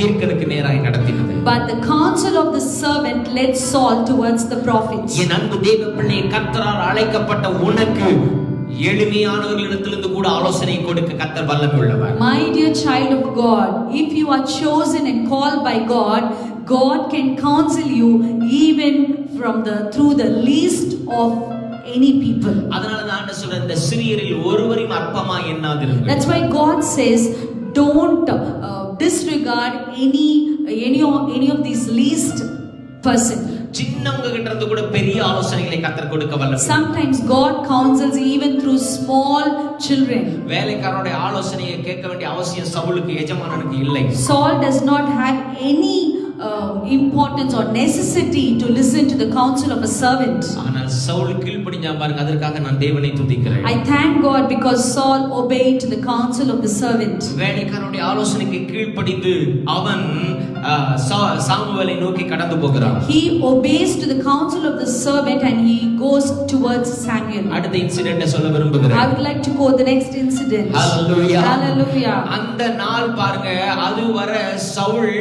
தீர்க்கனுக்கு நேராய் நடத்தினது. But the counsel of the servant led Saul towards the prophets. என் அன்பு தேவ பிள்ளையே, கர்த்தரால் அழைக்கப்பட்ட உனக்கு எளிமையானவர்களிடத்திலிருந்து கூட ஆலோசனை கொடுக்க கர்த்தர் வல்லமை உள்ளவர். My dear child of God, if you are chosen and called by God, God can counsel you even through the least of any people. அதனால தான் ஆண்டவர் சொல்ற, இந்த சிறியரில் ஒருவரையும் அற்பமா எண்ணாதிருங்கள். That's why God says, don't disregard any of these least person. சின்னவங்க கிட்ட இருந்து கூட பெரிய ஆலோசனைகளை கர்த்தர் கொடுக்க வல்லவர். Sometimes God counsels even through small children. வேலைக்காரனுடைய ஆலோசனையை கேட்க வேண்டிய அவசியம் சவுலுக்கு, எஜமானனுக்கு இல்லை. Saul does not have any importance or necessity to listen to the counsel of a servant. ஆனால் சவுல் கீழ்ப்படிஞ்சான் பாருங்க, அதற்காக நான் தேவனை துதிக்கிறேன். I thank God because Saul obeyed to the counsel of the servant. வேலைக்காரனுடைய ஆலோசனைக்கு கீழ்ப்படிந்து அவன் சாமுவேலை நோக்கி கடந்து போகிறான். He obeys to the counsel of the servant and he goes towards Samuel. அடுத்த இன்சிடென்ட் சொல்ல விரும்புகிறேன். I would like to quote the next incident. Hallelujah. Hallelujah. அந்த நாள் பாருங்க, அதுவரை சவுல்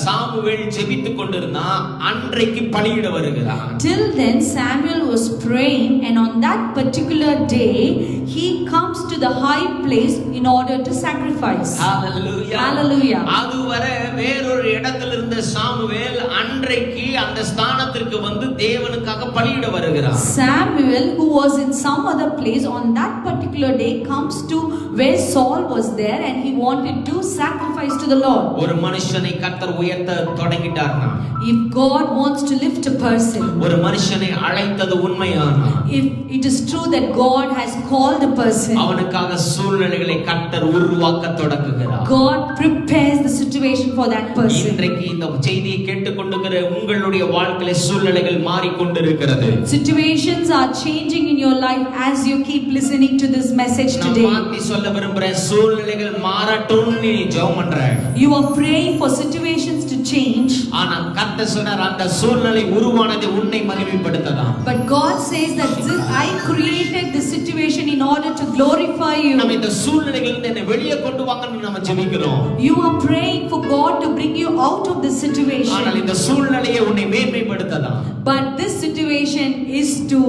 சாமுவேல் ஜெபித்துக் கொண்டிருந்தான், அன்றைக்கு பலியிட வருகிறான். Till then Samuel was praying, and on that particular day he comes to the high place in order to sacrifice. Hallelujah. Hallelujah. அதுவரை வேறொரு இடத்தில் இருந்த சாமுவேல் அன்றைக்கு அந்த ஸ்தானத்திற்கு வந்து தேவனுக்காக பலியிட வருகிறான். Samuel, who was in some other place on that particular day, comes to where Saul was there and he wanted to sacrifice to the Lord. ஒரு மனுஷனை கர்த்தர் உயர்த்த தொடங்கிட்டார்னா, if God wants to lift a person, ஒரு மனுஷனை அழைத்தது உண்மையானா, if it is true that God has called a person, அவனுக்காக சூழ்நிலைகளை கர்த்தர் உருவாக்க தொடங்குகிறார். God prepares the situation for that person. இன்றைக்கு இந்த செய்தியை கேட்டுக்கொண்டிருக்கிற உங்களுடைய வாழ்க்கையில சூழ்நிலைகள் மாறிக்கொண்டிருக்கிறது. Situations are changing in your life as you keep listening to this message today. நான் மாத்தி சொல்ல விரும்புறேன், சூழ்நிலைகள் மாறட்டும் நீ ஜெபம் பண்ற. You are praying for situations to change. ஆனா கர்த்தர் சொன்னார், அந்த சூழ்நிலை உருவானது உன்னை மகிமைப்படுத்தலாம். But God says that I created this situation in order to glorify you. நம்ம இந்த சூழ்நிலைகளிலிருந்து என்னை வெளியே கொண்டு வாங்கன்னு நம்ம ஜெபிக்கிறோம். You are praying for God to bring you out of this situation. ஆனால் இந்த சூழ்நிலையை உன்னை மேன்மைப்படுத்தலாம். But this situation is to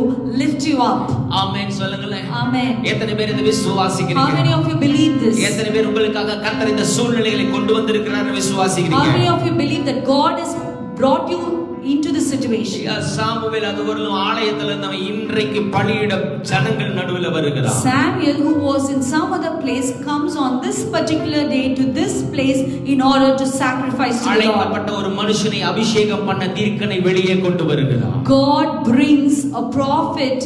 lift you up. ஆமென் சொல்லுங்களேன். Amen. எத்தனை பேர் இதை விசுவாசிக்கிறீங்க? How many of you believe this? எத்தனை பேர் உங்களுக்காக கர்த்தர் இந்த சூழ்நிலைகளை கொண்டு வந்திருக்கிறார்னு விசுவாசிக்கிறீங்க? How many of you believe that God has brought you into the situation? Samuel அதுவரையிலும் ஆலயத்தில் இருந்தவன் இன்றைக்கு பலியிட ஜனங்கள் நடுவில் வருகிறான். Samuel, who was in some other place, comes on this particular day to this place in order to sacrifice to the Lord. அழைக்கப்பட்ட ஒரு மனுஷனை அபிஷேகம் பண்ண தீர்க்கனை வெளியே கொண்டு வருகிறான். God brings a prophet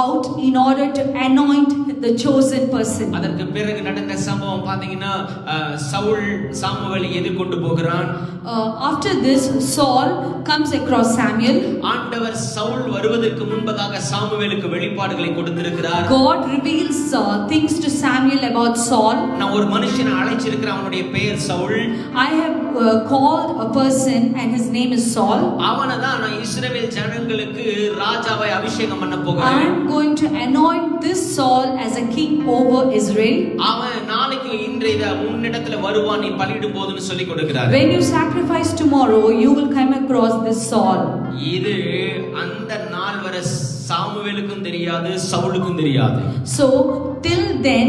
out in order to anoint the chosen person. அதற்கு பிறகு நடந்த சம்பவம் பாத்தீங்கன்னா, சவுல் சாமுவேலை எதிர்கொண்டு போகிறான். After this Saul comes across Samuel. ஆண்டவர் சவுல் வருவதற்கு முன்பதாக சாமுவேலுக்கு வெளிப்பாடுகளை கொடுத்திருக்கிறார். God reveals things to Samuel about Saul. நான் ஒரு மனுஷனை அழைச்சிருக்கிறேன், அவனுடைய பெயர் Saul. I have called a person and his name is Saul. அவனை தான் நான் இஸ்ரவேல் ஜனங்களுக்கு ராஜாவை அபிஷேகம் பண்ண போகிறேன். I am going to anoint this Saul as a king over Israel. அவன் நாளைக்கு இன்றைய முன்னிடத்துல வருவான், நீ பலியிடும் போதுன்னு சொல்லி கொடுக்கிறார். When you sacrifice tomorrow, you will come across this Saul. இது அந்த நாள் வரை சாமுவேலுக்கும் தெரியாது, சவுலுக்கும் தெரியாது. So till then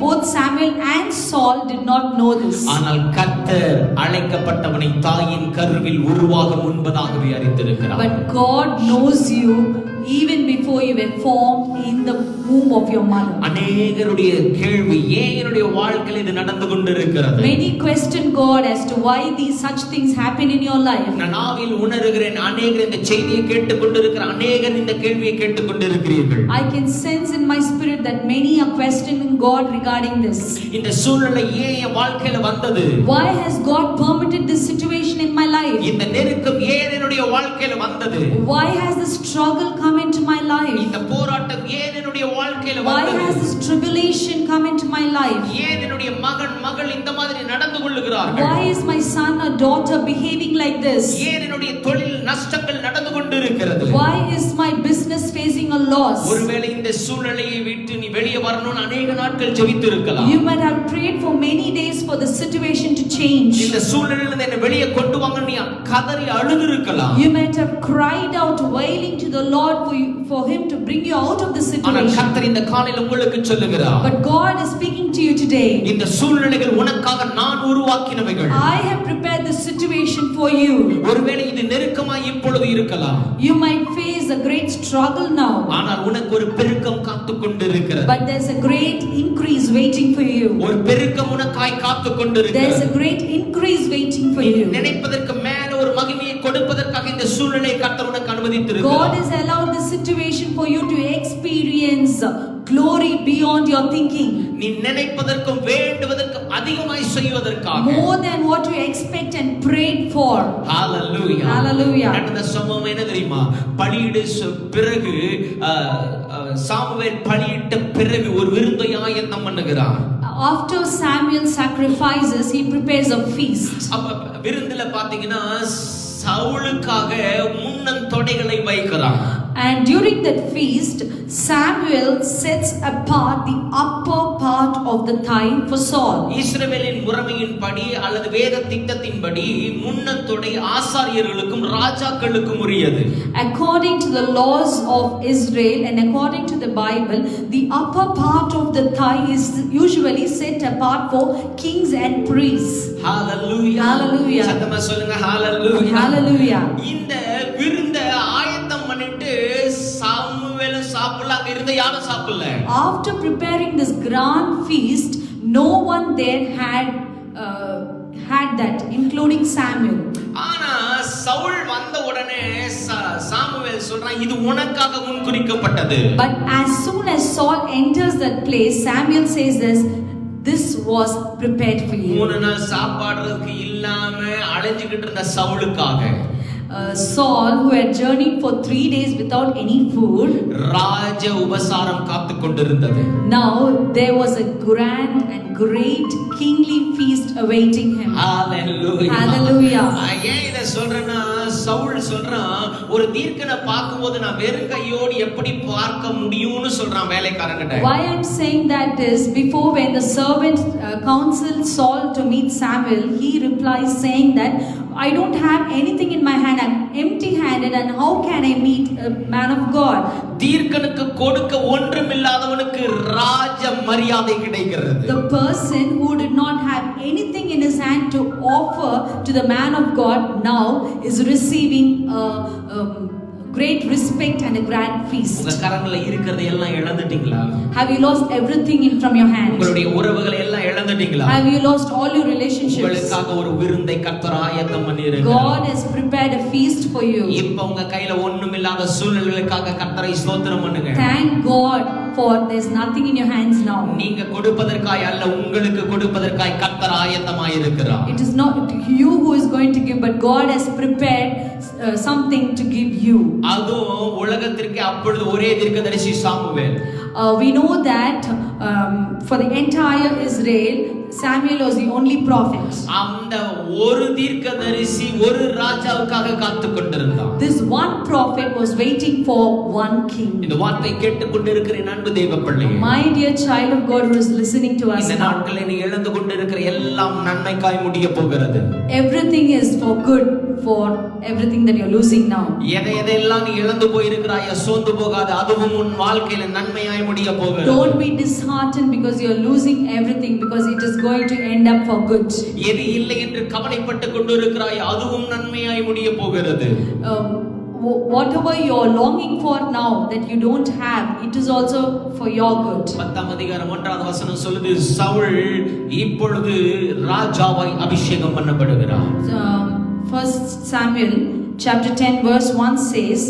both Samuel and Saul did not know this. ஆனால் கர்த்தர் அழைக்கப்பட்டவனை தாயின் கருவில் உருவாக முன்பதாகவே அறிந்திருக்கிறார். But God knows you even before you were formed in the womb of your mother. அநேகருடைய கேள்வி, ஏன் என்னுடைய வாழ்க்கையில் இது நடந்து கொண்டிருக்கிறது? Many question God as to why these such things happen in your life. நான் ஆவியில் உணர்கிறேன், அநேகர் இந்த செய்தியை கேட்டுக்கொண்டிருக்கிற அநேகர் இந்த கேள்வியை கேட்டுக்கொண்டிருக்கிறீர்கள். I can sense in my spirit that many are questioning God regarding this. இந்த சூழ்நிலை ஏன் என் வாழ்க்கையில வந்தது? Why has God permitted this situation in my life? இந்த நெருக்கம் ஏன் என்னுடைய வாழ்க்கையில வந்தது? Why has the struggle come into my life? இந்த போராட்டம் ஏன் என்னுடைய வாழ்க்கையில Why வந்தது? has this tribulation come into my life? ஏன் என்னுடைய மகன் மகள் இந்த மாதிரி நடந்து கொள்ளுகிறார்கள்? Why is my son or daughter behaving like this? ஏன் என்னுடைய தொழில் நஷ்டங்கள் நடந்து கொண்டிருக்கிறது? Why is my business facing a loss? ஒருவேளை இந்த சூழ்நிலையை விட்டு நீ வெளியே வரணும்னு अनेक நாட்கள் ஜெபித்திருக்கலாம். You might have prayed for many days for the situation to change. இந்த சூழ்நிலையிலிருந்து என்னை வெளியே கொண்டு வாங்க நீ கதறி அழுதிருக்கலாம். You might have cried out wailing to the Lord for him to bring you out of the ஆனால் situation. கர்த்தர் இந்த காலையில் உங்களுக்கு சொல்லுகிறார். But God is speaking to you today. இந்த சூழ்நிலைகள் உனக்காக நான் உருவாக்கினவைகள். I have prepared the situation for you. ஒருவேளை இது நெருக்கமாய் இப்பொழுது இருக்கலாம். You might face a great struggle now. ஆனால் உனக்கு ஒரு பெருக்கம் காத்துக் கொண்டிருக்கிறது. But there's a great increase waiting for you. ஒரு பெருக்கம் உனக்காய் காத்துக் கொண்டிருக்கிறது. There's a great increase waiting for you. நினைப்பதற்கு மேல ஒரு மகிமையை கொடுப்பதற்காக இந்த சூழ்நிலையை கர்த்தர் உனக்கு அனுமதித்திருக்கிறார். God has allowed this situation for you to experience glory beyond your thinking. நீ நினைப்பதற்கும் வேண்டுவதற்கும் அதிகமாய் செய்வதற்காக. More than what you expect and prayed for. Hallelujah. Hallelujah. நடந்த சம்பவம் என்ன தெரியுமா? பலியிட பிறகு சாமுவேல் பலியிட்ட பிறகு ஒரு விருந்தை ஆயத்தம் பண்ணுகிறார். After Samuel sacrifices, he prepares a feast. அப்ப விருந்துல பாத்தீங்கன்னா சவுலுக்காக முன்னந்தொடைகளை வைக்கிறார். And during that feast, Samuel sets apart the upper part of the thigh for Saul. இஸ்ரவேலின் முறைமையின்படி அல்லது வேத திட்டத்தின்படி முன்னந்தொடை ஆசாரியர்களுக்கும் ராஜாக்களுக்கும் உரியது. According to the laws of Israel and according to the Bible, the upper part of the thigh is usually set apart for kings and priests. Hallelujah. Hallelujah. சத்தமா சொல்லுங்க hallelujah. Hallelujah. இந்த விருந்த ஆயத்தம் பண்ணிட்டு சாமுவேல் சாப்பிடலாம் இருந்த யாரும் சாப்பிடல. After preparing this grand feast, no one there had that, including Samuel. ஆனா சவுல் வந்த உடனே சாமுவேல் சொல்றான் இது உனக்காக முன்குறிக்கப்பட்டது. But as soon as Saul enters that place, Samuel says this was prepared for you. 3 நாள் சாப்பாடுறதுக்கு இல்லாம அலைஞ்சிட்டு இருந்த சவுலுக்காக Saul, who had journeyed for 3 days without any food, ராஜ உபசாரம் காத்துக் கொண்டிருந்தது. now there was a grand and great kingly feast awaiting him. Hallelujah. Hallelujah. ஏன் இத சொல்றேன்னா சவுல் சொல்றான் ஒரு தீர்க்கனை பார்க்கும்போது நான் வெறும் கையோடு எப்படி பார்க்க முடியும்னு சொல்றான் வேலைக்காரங்கிட்ட. Why I'm saying that is before when the servant counseled Saul to meet Samuel, he replies saying that I don't have anything in my hand, I'm empty-handed, and how can I meet a man of God? தீர்க்கனுக்கு கொடுக்க ஒன்றுமில்லாதவனுக்கு ராஜ மரியாதை கிடைக்கிறது. The person who did not have anything in his hand to offer to the man of God now is receiving great respect and a grand feast. உங்க கரங்கள்ல இருக்கிறதை எல்லாம் இழந்துட்டீங்களா? Have you lost everything from your hand? உங்களுடைய உறவுகளை எல்லாம் இழந்துட்டீங்களா? Have you lost all your relationships? உங்களுக்காக ஒரு விருந்தை கர்த்தர் ஆயத்தம் பண்ணியிருக்கிறார். God has prepared a feast for you. இப்போ உங்க கையில ஒண்ணுமில்லாத சூழ்நிலைகளுக்காக கர்த்தரை ஸ்தோத்திரம் பண்ணுங்க. Thank God for there's nothing in your hands now. நீங்க கொடுப்பதற்காய் அல்ல உங்களுக்கு கொடுப்பதற்காய் கர்த்தர் ஆயத்தமாய் இருக்கிறார். It is not you who is going to give, but God has prepared something to give you. அதுவும் உலகத்திற்கு அப்பொழுது ஒரே தீர்க்கதரிசி Samuel. We know that for the entire Israel, Samuel was the only prophet. அந்த ஒரு தீர்க்கதரிசி ஒரு ராஜாவுக்காக காத்துக் கொண்டிருந்தான். This one prophet was waiting for one king. இந்த வார்த்தை கேட்டுக்கொண்டிருக்கிற அன்பு தேவ பிள்ளையே, My dear child of God who is listening to us இந்த now, நாட்களில் நீ இழந்து கொண்டிருக்கிற எல்லாம் நன்மைக்காய் முடிய போகிறது. everything is for good for everything that you're losing now. எதையெல்லாம் நீ இழந்து போயிருக்கிறாய் சோர்ந்து போகாத, அதுவும் உன் வாழ்க்கையில நன்மையாய் முடிய போகிறது. Don't be disheartened because you're losing everything, because it is going to end up for good. எது இல்லை என்று கவலைப்பட்டு கொண்டிருக்கிறாய் அதுவும் நன்மையாய் முடிய போகிறது. Whatever you're longing for now that you don't have, it is also for your good. 10ஆம் அதிகாரம் 1வது வசனம் சொல்லுது சவுல் இப்பொழுது ராஜாவாய் அபிஷேகம் பண்ணப்படுகிறார். First Samuel chapter 10 verse 1 says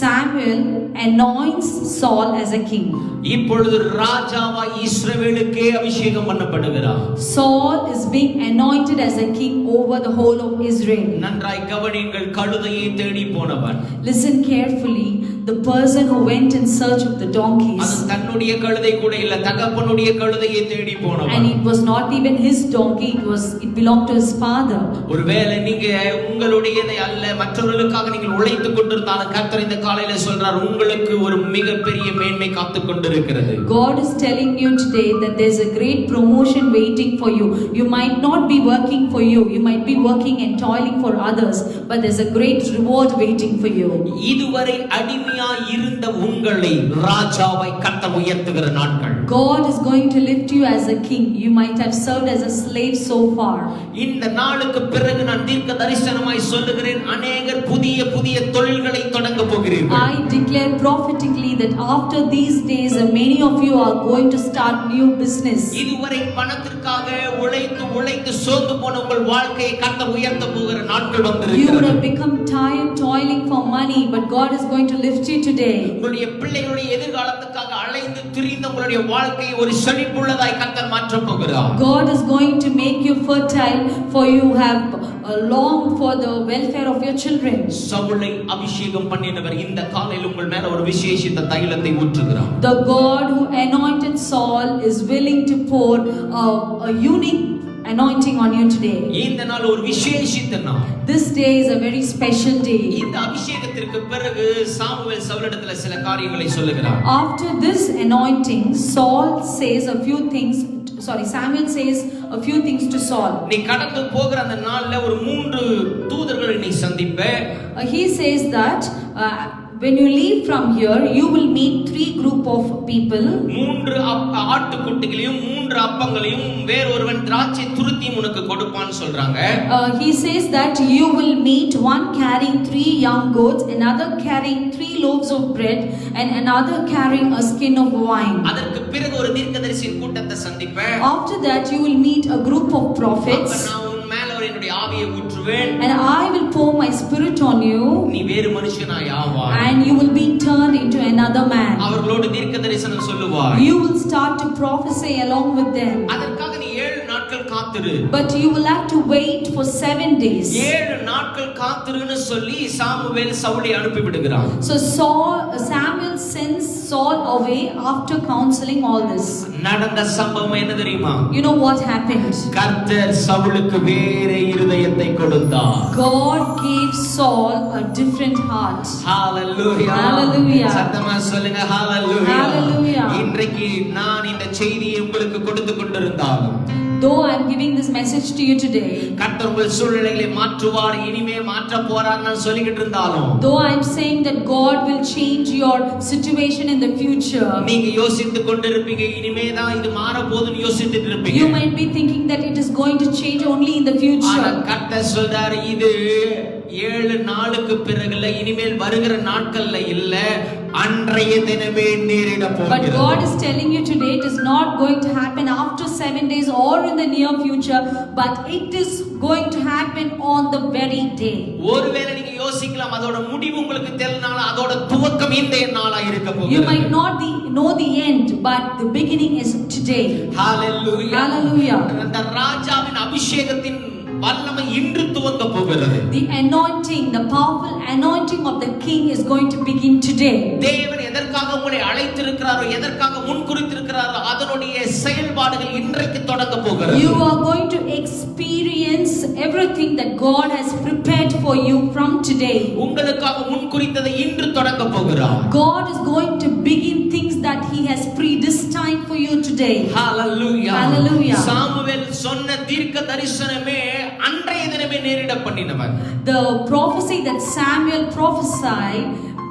Samuel anoints Saul as a king. இப்பொழுது ராஜாவாய் இஸ்ரவேலுக்கே அபிஷேகம் பண்ணப்படுகிறார். Saul is being anointed as a king over the whole of Israel. நன்றாய் கவனியுங்கள், கழுதையை தேடி போனவன். Listen carefully. the person who went in search of the அது donkeys. தன்னுடைய கழுதை கூட இல்ல, தகப்பனுடைய கழுதையை தேடி And போனவன். it was not even his donkey, it belonged to his father. ஒருவேளை நீங்க உங்களுடையதை அல்ல மற்றவர்களுக்காக நீங்கள் உழைத்துக் கொண்டிருந்தாலும் கர்த்தர் இந்த காலையில சொல்றார், உங்களுக்கு ஒரு மிகப்பெரிய மேன்மை காத்துக் கொண்டிருக்கிறது. God is telling you today that there's a great promotion waiting for you. You might not be working for you, you might be working and toiling for others, but there's a great reward waiting for you. இதுவரை அடிமையா இருந்த உங்களை ராஜாவை கர்த்தர் உயர்த்துகிற நாட்கள். God is going to lift you as a king. You might have served as a slave so far. இந்த நாளுக்கு பிறகு நான் தீர்க்க தரிசனமாய் சொல்லுகிறேன், அநேகர் புதிய புதிய தொழில்களை தொடங்க போகிறீர்கள். I declare prophetically that after these days many of you are going to start new business. இதுவரை பணத்திற்காக உழைத்து உழைத்து சோர்ந்து போன உங்கள் வாழ்க்கையை கர்த்தர் உயர்த்த போகிற நாட்கள் You would வந்திருக்கிறது. have become tired toiling for money, but God is going to lift you today. உங்களுடைய பிள்ளைகளுடைய எதிர்காலத்துக்காக அலைந்து திரிந்த உங்களுடைய வாழ்க்கையை ஒரு செழிப்புள்ளதாய் கர்த்தர் மாற்றப் போகிறார். God is going to make you fertile, for you have longed for the welfare of your children. சவுலை அபிஷேகம் பண்ணினவர் இந்த காலையில் உங்கள் மேல ஒரு விசேஷித்த தைலத்தை ஊற்றுகிறார். The God who anointed Saul is willing to pour a unique anointing on you today. இந்த நாள் ஒரு விசேஷித்த நாள். This day is a very special day. இந்த அபிஷேகத்திற்கு பிறகு சாமுவேல் சவுலிடத்துல சில காரியங்களை சொல்லுகிறார். After this anointing, Samuel says a few things to Saul. நீ கடந்து போகிற அந்த நாள்ல ஒரு 3 தூதர்களை நீ சந்திப்ப. He says that when you leave from here, you will meet 3 group of people. 3 ஆட்டுக்குட்டிகளையும் 3 அப்பங்களையும் வேறொருவன் திராட்சை துருத்தியும் உனக்கு கொடுப்பான்னு சொல்றாங்க. He says that you will meet one carrying 3 young goats, another carrying 3 loaves of bread, and another carrying a skin of wine. அதற்கு பிறகு ஒரு தீர்க்கதரிசியின் கூட்டத்தை சந்திப்ப. After that, you will meet a group of prophets. நான் உன் மேல என்னுடைய ஆவியை ஊற்றுவேன். And I will pour my spirit on you. நீ வேறு மனுஷனாய் ஆவாய். And you will be turned into another man. அவர்களோடு தீர்க்க தரிசனம் சொல்லுவாய். You will start to prophesy along with them. அதற்காக நீ 7 நாட்கள் காத்திரு. But you will have to wait for 7 days. 7 நாட்கள் காத்திருன்னு சொல்லி சாமுவேல் சவுலை அனுப்பி விடுகிறான். So Samuel sends Saul away after counseling all this. நடந்த சம்பவம் என்ன தெரியுமா? You know what happened? கர்த்தர் சவுலுக்கு வேற இருதயத்தை கொடுத்தார். God gave Saul a different heart. Hallelujah. Hallelujah. சத்தமா சொல்லுங்க hallelujah. Hallelujah. இன்றைக்கு நான் இந்த செய்தியை உங்களுக்கு கொடுத்து கொண்டிருந்தாலும், Though I am giving this message to you today, கர்த்தர் உங்கள் சூழ்நிலைகளை மாற்றுவார், இனிமே மாற்ற போறார் நான் சொல்லிக்கிட்டு இருந்தாலும், though I am saying that God will change your situation in the future, நீங்க யோசித்துக் கொண்டிருப்பீங்க இனிமே தான் இது மாற போகுதுன்னு யோசித்துட்டு இருப்பீங்க. you might be thinking that it is going to change only in the ஆனா future. கர்த்தர் சொல்றாரு, இது 7 நாளுக்கு பிறகுல இனிமேல் வருகிற நாட்கள்ல இல்ல, அன்றைய தினமே நேரிட But போகிறது. God is telling you today it is not going to happen after 7 days or in the near future, but it is going to happen on the very day. ஒருவேளை நீங்க யோசிக்கலாம், அதோட முடிவு உங்களுக்கு தெரியலனால அதோட துவக்கம் இந்த நாளா இருக்க போகிறது. You might not know the end, but the beginning is today. Hallelujah. Hallelujah. அந்த ராஜாவின் அபிஷேகத்தின் வல்லமை இன்று துவங்க போகிறது. The anointing, the powerful anointing of the king is going to begin today. தேவன் எதற்காக உங்களை அழைத்திருக்கிறாரோ, எதற்காக முன்குறித்திருக்கிறாரோ, அதனுடைய செயல்பாடுகள் இன்றைக்கு தொடங்க போகிறது. You are going to experience everything that God has prepared for you from today. உங்களுக்காக முன்குறித்ததை இன்று தொடங்க போகிறார். God is going to begin things that he has predestined for you today. Hallelujah. Hallelujah. Samuel சொன்ன தீர்க்க தரிசனமே அன்றைய தினமே நேரிட பண்ணினவர். The prophecy that Samuel prophesied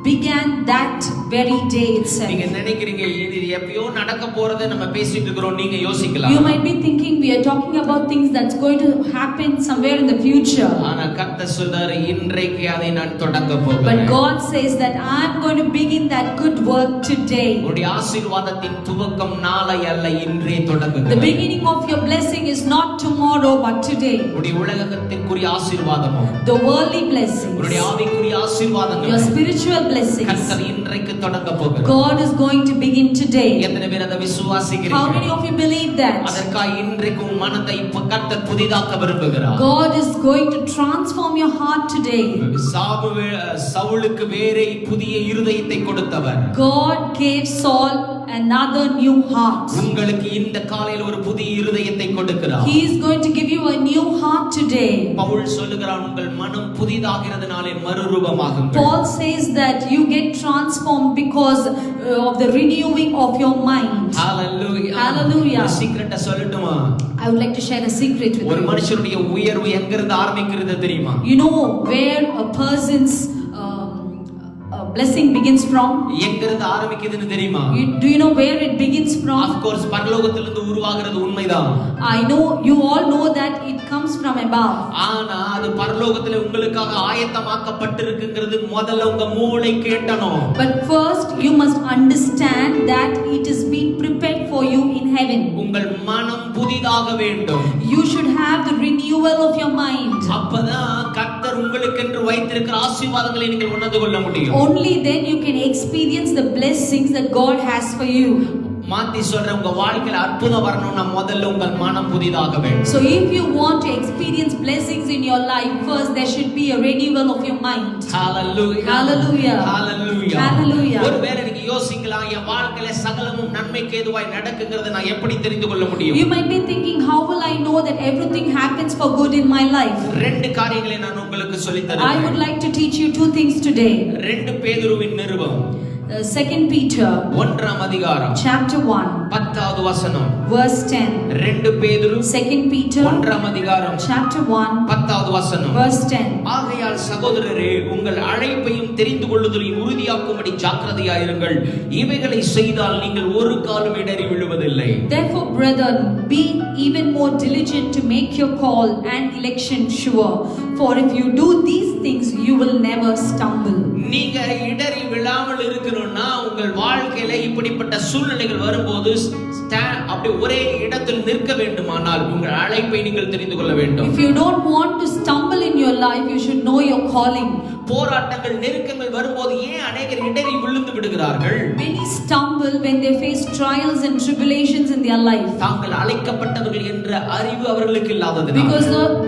began that very day itself. நீங்க நினைக்கிறீங்க இது எப்பயோ நடக்க போறதை நம்ம பேசிட்டு இருக்கோம், நீங்க யோசிக்கலாம். You might be thinking we are talking about things that's going to happen somewhere in the future. ஆனா கர்த்தர் சொல்றாரு, இன்றைக்கு அதை நான் தொடங்க போகிறேன். But God says that I am going to begin that good work today. உங்களுடைய ஆசீர்வாதத்தின் துவக்கம் நாளை அல்ல, இன்றே தொடங்குகிறது. The beginning of your blessing is not tomorrow but today. உங்களுடைய உலகத்திற்குரிய ஆசீர்வாதமும், The worldly blessings, உங்களுடைய ஆவிக்குரிய ஆசீர்வாதங்களும், your spiritual blessings, கர்த்தர் இன்றைக்கு தொடங்க போகிறார். God is going to begin today. எத்தனை பேர் அதை விசுவாசிக்கிறீங்க? How many of you believe that? அதற்காக இன்றைக்கு உன் மனதை கர்த்தர் புதிதாக்க விரும்புகிறார். God is going to transform your heart today. சவுலுக்கு வேறே புதிய இருதயத்தை கொடுத்தவர். God gave Saul another new heart. உங்களுக்கு இந்த காலையில் ஒரு புதிய இருதயத்தை கொடுக்கிறார். He is going to give you a new heart today. Pavul சொல்லுகிறார், உங்கள் மனம் புதிதாகிறதுனாலே மறுரூபமாகுங்கள். Paul says that you get transformed because of the renewing of your mind. Hallelujah. Hallelujah. சீக்ரெட்ட சொல்லட்டுமா? I would like to share a secret with you. ஒரு மனுஷனுடைய உயர்வு எங்க இருந்து ஆரம்பிக்கிறது தெரியுமா? You know where a person's blessing begins from? எங்க இருந்து ஆரம்பிக்குதுன்னு தெரியுமா? Do you know where it begins from? Of course பரலோகத்திலிருந்து உருவாகிறது உண்மைதான். I know, you all know that it comes from above. ஆனா அது பரலோகத்திலே உங்களுக்காக ஆயத்தமாக்கப்பட்டிருக்குங்கிறது முதல்ல உங்க மூளை கேட்டணும். But first you must understand that it is being prepared for you in heaven. உங்கள் மனம் புதிதாக வேண்டும். You should have the renewal of your mind. அப்பதான் கர்த்தர் உங்களுக்கென்று வைத்திருக்கிற ஆசீர்வாதங்களை நீங்கள் உணர்ந்து கொள்ள முடியும். Only then you can experience the blessings that God has for you. மாத்தி சொல்ற, உங்க வாழ்க்கையில அற்புதம் வரணும்னா முதல்ல உங்கள் மனம் புதிதாக வேண்டும். So if you want to experience blessings in your life, first there should be a renewal of your mind. Hallelujah. Hallelujah. Hallelujah. Hallelujah. ஒருவேளை நீங்க யோசிக்கலாம், என் வாழ்க்கையில சகலமும் நன்மைக்கு ஏதுவாய் நடக்குங்கிறதை நான் எப்படி தெரிந்து கொள்ள முடியும்? You might be thinking, how will I know that everything happens for good in my life? ரெண்டு காரியங்களை நான் உங்களுக்கு சொல்லித் தருகிறேன். I would like to teach you two things today. 2 பேதுருவின் நிருபம் 2 Peter 1ஆம் அதிகாரம் chapter 1 10வது வசனம். verse 10. 2 பேதுரு 2 Peter 1ஆம் அதிகாரம் chapter 1 10வது வசனம். verse 10. ஆகையால் சகோதரரே, உங்கள் அழைப்பையும் தெரிந்து கொள்ளுதலையும் உறுதியாக்கும்படி ஜாக்கிரதையாயிருங்கள். இவைகளை செய்தால் நீங்கள் ஒரு காலம் இடறி விழுவதில்லை. Therefore, brethren, be even more diligent to make your call and election sure. For if you do these things, you will never stumble. நீங்க இடறி விழாமல் இருக்கணும்னா உங்கள் வாழ்க்கையில இப்படிப்பட்ட சூழ்நிலைகள் வரும்போது அப்படி ஒரே இடத்தில் நிற்க வேண்டுமானால் உங்கள் அழைப்பை நீங்கள் தெரிந்து கொள்ள வேண்டும். If you don't want to stumble in your life, you should know your calling. போராட்டங்கள் நெருக்கங்கள் வரும்போது ஏன் अनेகர் இடறி விழுந்து விடுகிறார்கள்? Many stumble when they face trials and tribulations in their life. தாங்கள் அழைக்கப்பட்டவர்கள் என்ற அறிவு அவர்களுக்கு இல்லாததினால்.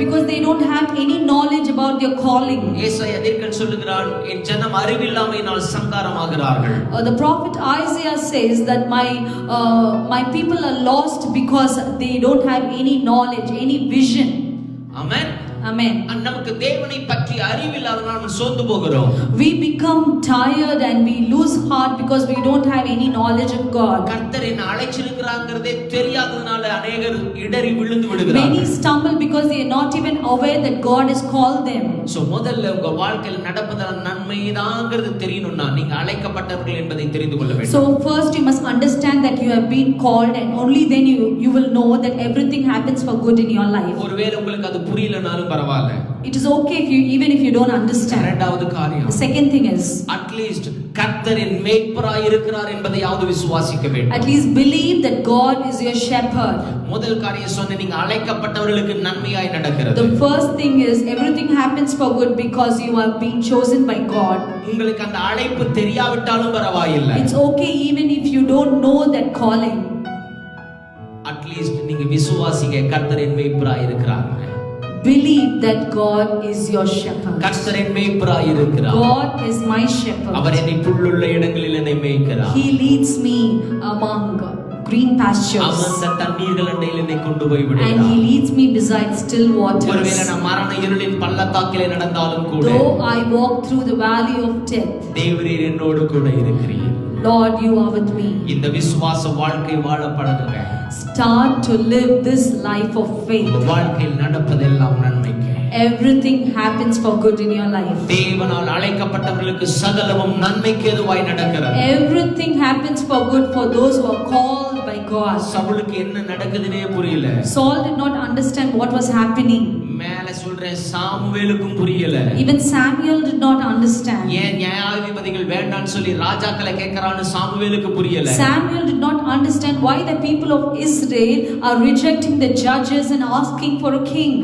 Because they don't have any knowledge about their calling. ஏசாயா தீர்க்கன் சொல்லுகிறான், என் ஜனம் அறிவில்லாமையினால் சங்காரமாகிறார்கள். The prophet Isaiah says that my people are lost because they don't have any knowledge, any vision. Amen. Amen. நமக்கு தேவனை பற்றி அறிவில்லாதனால நாம் சோர்ந்து போகிறோம். We become tired and we lose heart because we don't have any knowledge of God. கர்த்தர் என்ன அழைச்சிருக்கிறாங்கறதே தெரியாததனால अनेகர் இடறி விழுந்து விடுகிறார்கள். Many stumble because they are not even aware that God has called them. So முதல்ல உங்க வாழ்க்கையில் நடப்பதால் நன்மைதாங்கிறது தெரியணும்னா நீங்க அழைக்கப்பட்டவர்கள் என்பதை தெரிந்து கொள்ள வேண்டும். So first you must understand that you have been called, and only then you will know that everything happens for good in your life. ஒருவேளை உங்களுக்கு அது புரியலனாலும் பரவாயில்லை. It is okay even if you don't understand. இரண்டாவது காரியம், the second thing is, at least கர்த்தரின் மேய்ப்பராய் இருக்கிறார் என்பதையாவது விசுவாசிக்க வேண்டும். At least believe that God is your shepherd. முதல் காரியம் சொன்ன, நீங்க அழைக்கப்பட்டவர்களுக்கு நன்மையாய் நடக்கிறது. The first thing is everything happens for good because you have been chosen by God. உங்களுக்கு அந்த அழைப்பு தெரியாவிட்டாலும் பரவாயில்லை. It's okay even if you don't know that calling. At least நீங்க விசுவாசிக்க கர்த்தரின் மேய்ப்பராய் இருக்கிறார். Believe that God is your shepherd. கர்த்தரின் மேய்ப்பராய் இருக்கிறார். God is my shepherd. அவர் என்னை புல்லுள்ள இடங்களில் என்னை மேய்க்கிறார். He leads me among green pastures. அமர்ந்த தண்ணீர்கள் அண்டையில் என்னை கொண்டு போய் விடுகிறார். And he leads me beside still waters. ஒருவேளை நான் மரண இருளின் பள்ளத்தாக்கிலே நடந்தாலும் கூட, though I walk through the valley of death, தேவரீர் என்னோடு கூட இருக்கிறீர். Lord, you are with me. இந்த விசுவாச வாழ்க்கை வாழ பழகுங்க. Start to live this life of faith. வாழ்க்கையில் நடப்பதெல்லாம் நன்மைக்கு. Everything happens for good in your life. தேவனால் அழைக்கப்பட்டவர்களுக்கு சகலமும் நன்மைக்கு ஏதுவாய் நடக்கிறது. Everything happens for good for those who are called by God. சவுலுக்கு என்ன நடக்குதுன்னே புரியல. Saul did not understand what was happening. மேல சொல்றேன், சாமுவேலுக்கும் புரியல. Even Samuel did not understand. ஏன் நியாயாதிபதிகள் வேண்டாம்னு சொல்லி ராஜாக்களை கேக்குறான்னு சாமுவேலுக்கு புரியல. Samuel did not understand why the people of Israel are rejecting the judges and asking for a king.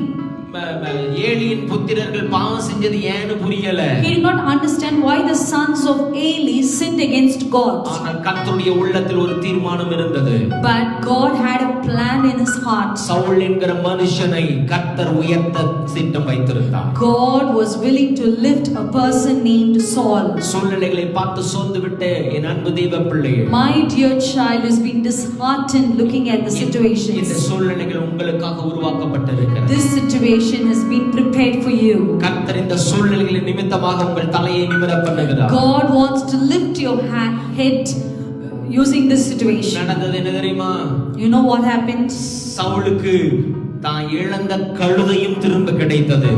ஏலியின் புத்திரர்கள் பாவம் செஞ்சது ஏன்னு புரியல. He did not understand why the sons of Eli sinned against God. ஆனால் கர்த்தருடைய உள்ளத்தில் ஒரு தீர்மானம் இருந்தது. But God had a plan in his heart. Saul என்கிற மனுஷனை கர்த்தர் உயர்த்த திட்டம் வைத்திருந்தார். God was willing to lift a person named Saul. சூழ்நிலைகளை பார்த்து சோர்ந்து விட்டு என் அன்பு தெய்வ பிள்ளையே, My dear child has been disheartened looking at the இந்த situations. சூழ்நிலைகள் உங்களுக்காக உருவாக்கப்பட்டிருக்கிறது. This situation has been prepared for you. கர்த்தர் இந்த சூழ்நிலைகளின் நிமித்தமாக உங்கள் தலையை நிமிர பண்ணுகிறார். God wants to lift your head using this situation. நடந்தது என்ன தெரியுமா? You know what happened? சவுலுக்கு தான் இழந்த கழுதையும் திரும்ப கிடைத்தது.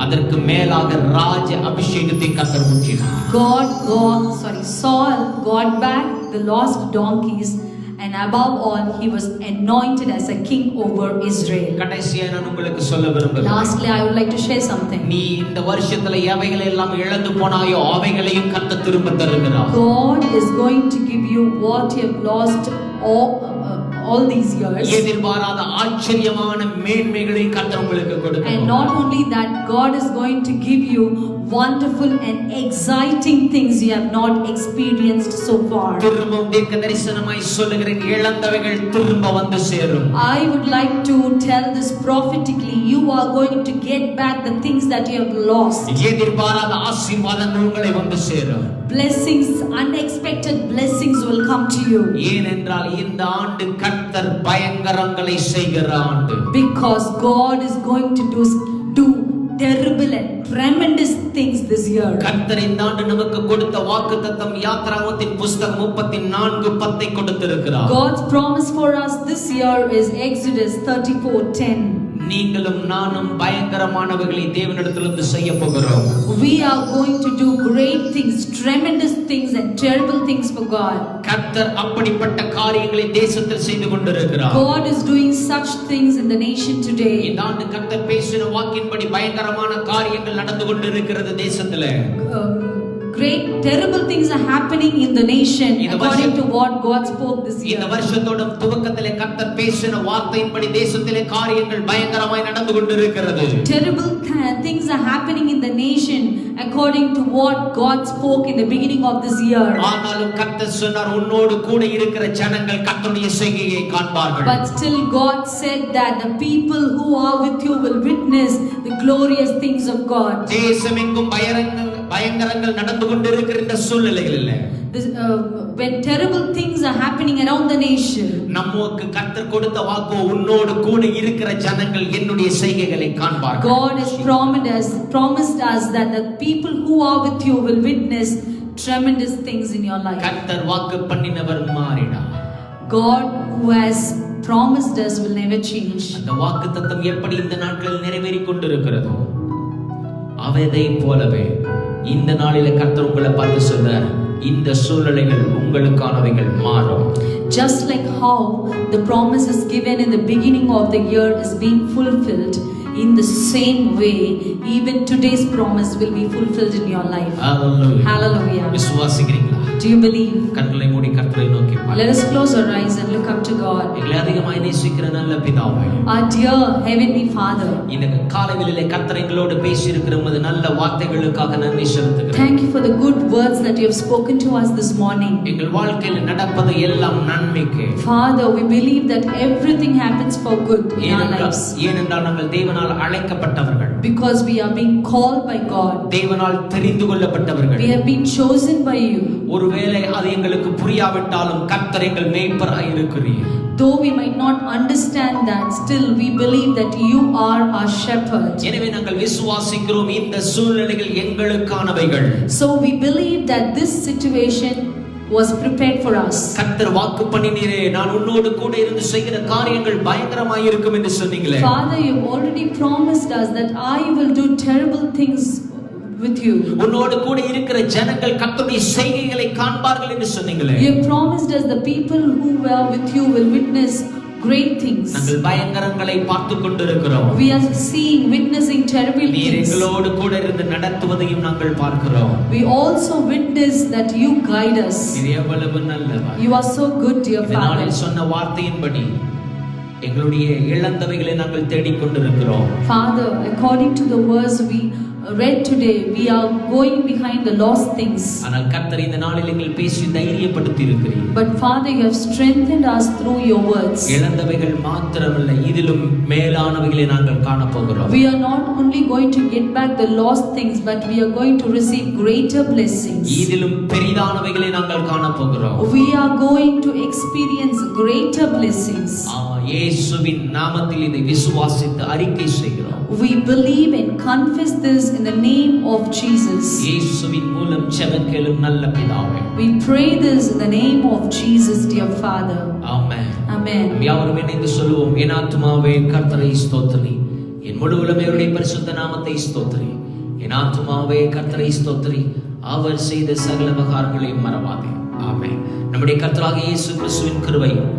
அதற்கு மேலாக ராஜ அபிஷேகத்தை கர்த்தர் ஊற்றினார். Saul got back the lost donkeys, and above all he was anointed as a king over Israel. கடைசியா நான் உங்களுக்கு சொல்ல விரும்புகிறேன். Lastly, I would like to share something. நீ இந்த வருஷத்துல எவைகளை எல்லாம் இழந்து போனாயோ அவைகளையும் கர்த்தர் திரும்ப தருகிறார். God is going to give you what you have lost all these years. எதிர்பாராத ஆச்சரியமான மேன்மைகளை கர்த்தர் உங்களுக்கு கொடுக்கிறார். And not only that, God is going to give you wonderful and exciting things you have not experienced so far. திரும்பவும் தீர்க்க தரிசனமாய் சொல்லுகிறேன், இழந்தவைகள் திரும்ப வந்து சேரும். I would like to tell this prophetically, you are going to get back the things that you have lost. எதிர்பாராத ஆசீர்வாதங்கள் உங்களை வந்து சேரும். Blessings, unexpected blessings will come to you. ஏனென்றால் இந்த ஆண்டு கர்த்தர் பயங்கரங்களை செய்கிற ஆண்டு. Because God is going to do terrible and tremendous things this year. கர்த்தர் இந்த ஆண்டு நமக்கு கொடுத்த வாக்குத்தத்தம் யாத்ராகமத்தின் புத்தகம் 34:10 கொடுத்திருக்கிறார். God's promise for us this year is Exodus 34:10. நீங்களும் நானும் பயங்கரமானவைகளை தேவனிடத்திலிருந்து செய்ய போகிறோம். We are going to do great things, tremendous things and terrible things for God. கர்த்தர் அப்படிப்பட்ட காரியங்களை தேசத்தில் செய்து கொண்டிருக்கிறார். God is doing such things in the nation today. இந்த ஆண்டு கர்த்தர் பேசின வாக்கின்படி பயங்கரமான காரியங்கள் நடந்து கொண்டிருக்கிறது தேசத்திலே. Great terrible things are happening in the nation according to what God spoke this year. இந்த வருஷத்தோட துவக்கத்திலே கர்த்தர் பேசின வார்த்தையின்படி தேசத்திலே காரியங்கள் பயங்கரமாய் நடந்து கொண்டிருக்கிறது. Terrible things are happening in the nation according to what God spoke in the beginning of this year. ஆனாலும் கர்த்தர் சொன்னார், உன்னோடு கூட இருக்கிற ஜனங்கள் கர்த்தருடைய செய்கையை காண்பார்கள். But still God said that the people who are with you will witness the glorious things of God. தேசமெங்கும் பயங்கரங்கள் நடந்து கொண்டிருக்கிற இந்த சூழ்நிலைகளில் when terrible things are happening around the nation, நமக்கு கர்த்தர் கொடுத்த வாக்கு, உன்னோடு கூட இருக்கிற ஜனங்கள் என்னுடைய செய்கைகளை காண்பார்கள். God has promised us that the people who are with you will witness tremendous things in your life. கர்த்தர் வாக்கு பண்ணினவர் மாறினார். God who has promised us will never change. அந்த வாக்குத்தத்தம் எப்படி இந்த நாட்களில் நிறைவேறிக் கொண்டிருக்கிறதோ அவதை போலவே இந்த நாளிலே கர்த்தர் உங்களை பார்த்து சொல்றார், இந்த சூழ்நிலைகள் உங்களுக்கானவைகள் மாறும். Just like how the promises given in the beginning of the year is being fulfilled, in the same way even today's promise will be fulfilled in your life. Hallelujah. Hallelujah. விசுவாசிக்கிறீங்களா? Do you believe? கண்களை மூடி கர்த்தரை நோக்கி பாருங்கள். Let us close our eyes and look up to God. எங்களை அதிகமாய் நேசிக்கிற நல்ல பிதாவே, our dear heavenly Father, இந்த காலைவேளையிலே கர்த்தர் எங்களோடு பேசி இருக்கிற உமது நல்ல வார்த்தைகளுக்காக நன்றி செலுத்துகிறேன். Thank you for the good words that you have spoken to us this morning. எங்கள் வாழ்க்கையில் நடப்பது எல்லாம் நன்மைக்கே. Father, we believe that everything happens for good in our lives. ஏனென்றால் நாங்கள் தேவனால் அழைக்கப்பட்டவர்கள். Because we are being called by God. தேவனால் தெரிந்து கொள்ளப்பட்டவர்கள். We have been chosen by you. ஒருவேளை அது எங்களுக்கு புரியாவிட்டாலும் கர்த்தர் எங்கள் மேய்ப்பராய் இருக்கிறீர். Though we might not understand that, still we believe that you are our shepherd. எனவே நாங்கள் விசுவாசிக்கிறோம் இந்த சூழ்நிலைகள் எங்களுக்கானவைகள். So we believe that this situation was prepared for us. கர்த்தர் வாக்கு பண்ணினீரே, நான் உன்னோடு கூட இருந்து செய்கிற காரியங்கள் பயங்கரமாய் இருக்கும் என்று சொன்னீங்களே. Father, you already promised us that I will do terrible things with you. உன்னோடு கூட இருக்கிற ஜனங்கள் கர்த்தருடைய செய்கைகளை காண்பார்கள் என்று சொன்னீங்களே. You promised us the people who were with you will witness great things. நாங்கள் பயங்கரங்களை பார்த்து கொண்டிருக்கிறோம். We are witnessing terrible things. நீர் எங்களோடு கூட இருந்து நடத்துவதையும் நாங்கள் பார்க்கிறோம். We also witness that you guide us. நீர் எவ்வளவு நல்லவர். You are so good, dear Father. நாளில் சொன்ன வார்த்தையின்படி எங்களுடைய இழந்தவைகளை நாங்கள் தேடிக்கொண்டிருக்கிறோம். Father, according to the verse we read today, we are going behind the lost things. ஆனால் கர்த்தர் இந்த நாளில் எங்கள் பேசி தைரியப்படுத்தி இருக்கிறீர். But Father, you have strengthened us through your words. இழந்தவைகள் மாத்திரமல்ல, இதிலும் மேலானவைகளை நாங்கள் காண போகிறோம். We are not only going to get back the lost things, but we are going to receive greater blessings. இதிலும் பெரிதானவைகளை நாங்கள் காண போகிறோம். We are going to experience greater blessings. இயேசுவின் நாமத்தில் இதை விசுவாசித்து அறிக்கை செய்கிறோம். We believe and confess this in the name of Jesus. இயேசுவின் மூலம் ஜெபம் கேளும் நல்ல பிதாவே. We pray this in the name of Jesus, dear Father. Amen. Amen. யாவரும் இணைந்து சொல்லுவோம். என் ஆத்துமாவே கர்த்தரை ஸ்தோத்திரி, என் முழு உள்ளமே அவருடைய பரிசுத்த நாமத்தை ஸ்தோத்திரி. என் ஆத்துமாவே கர்த்தரை ஸ்தோத்திரி, அவர் செய்த சகல உபகாரங்களையும் மறவாதே. ஆமென். நம்முடைய கர்த்தராகிய இயேசு கிறிஸ்துவின் கிருபையும்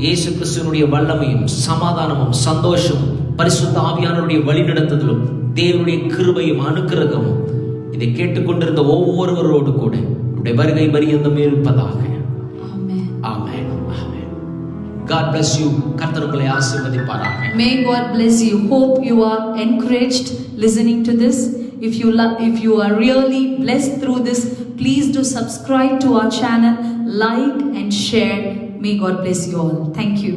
இயேசு கிறிஸ்துவினுடைய வல்லமையும் சமாதானமும் சந்தோஷமும் பரிசுத்த ஆவியானவருடைய வழிநடத்துதலும் தேவனுடைய கிருபையும் அனுக்கிரகமும் இதை கேட்டுக்கொண்டிருந்த ஒவ்வொருவரோடு கூட உடைய வருகை பரியந்தம் இருப்பதாக. Amen. Amen. Amen. God bless you. கர்த்தர் உங்களை ஆசீர்வதிப்பாராக. May God bless you. Hope you are encouraged listening to this. If you are really blessed through this, please do subscribe to our channel, like and share. May God bless you all. Thank you.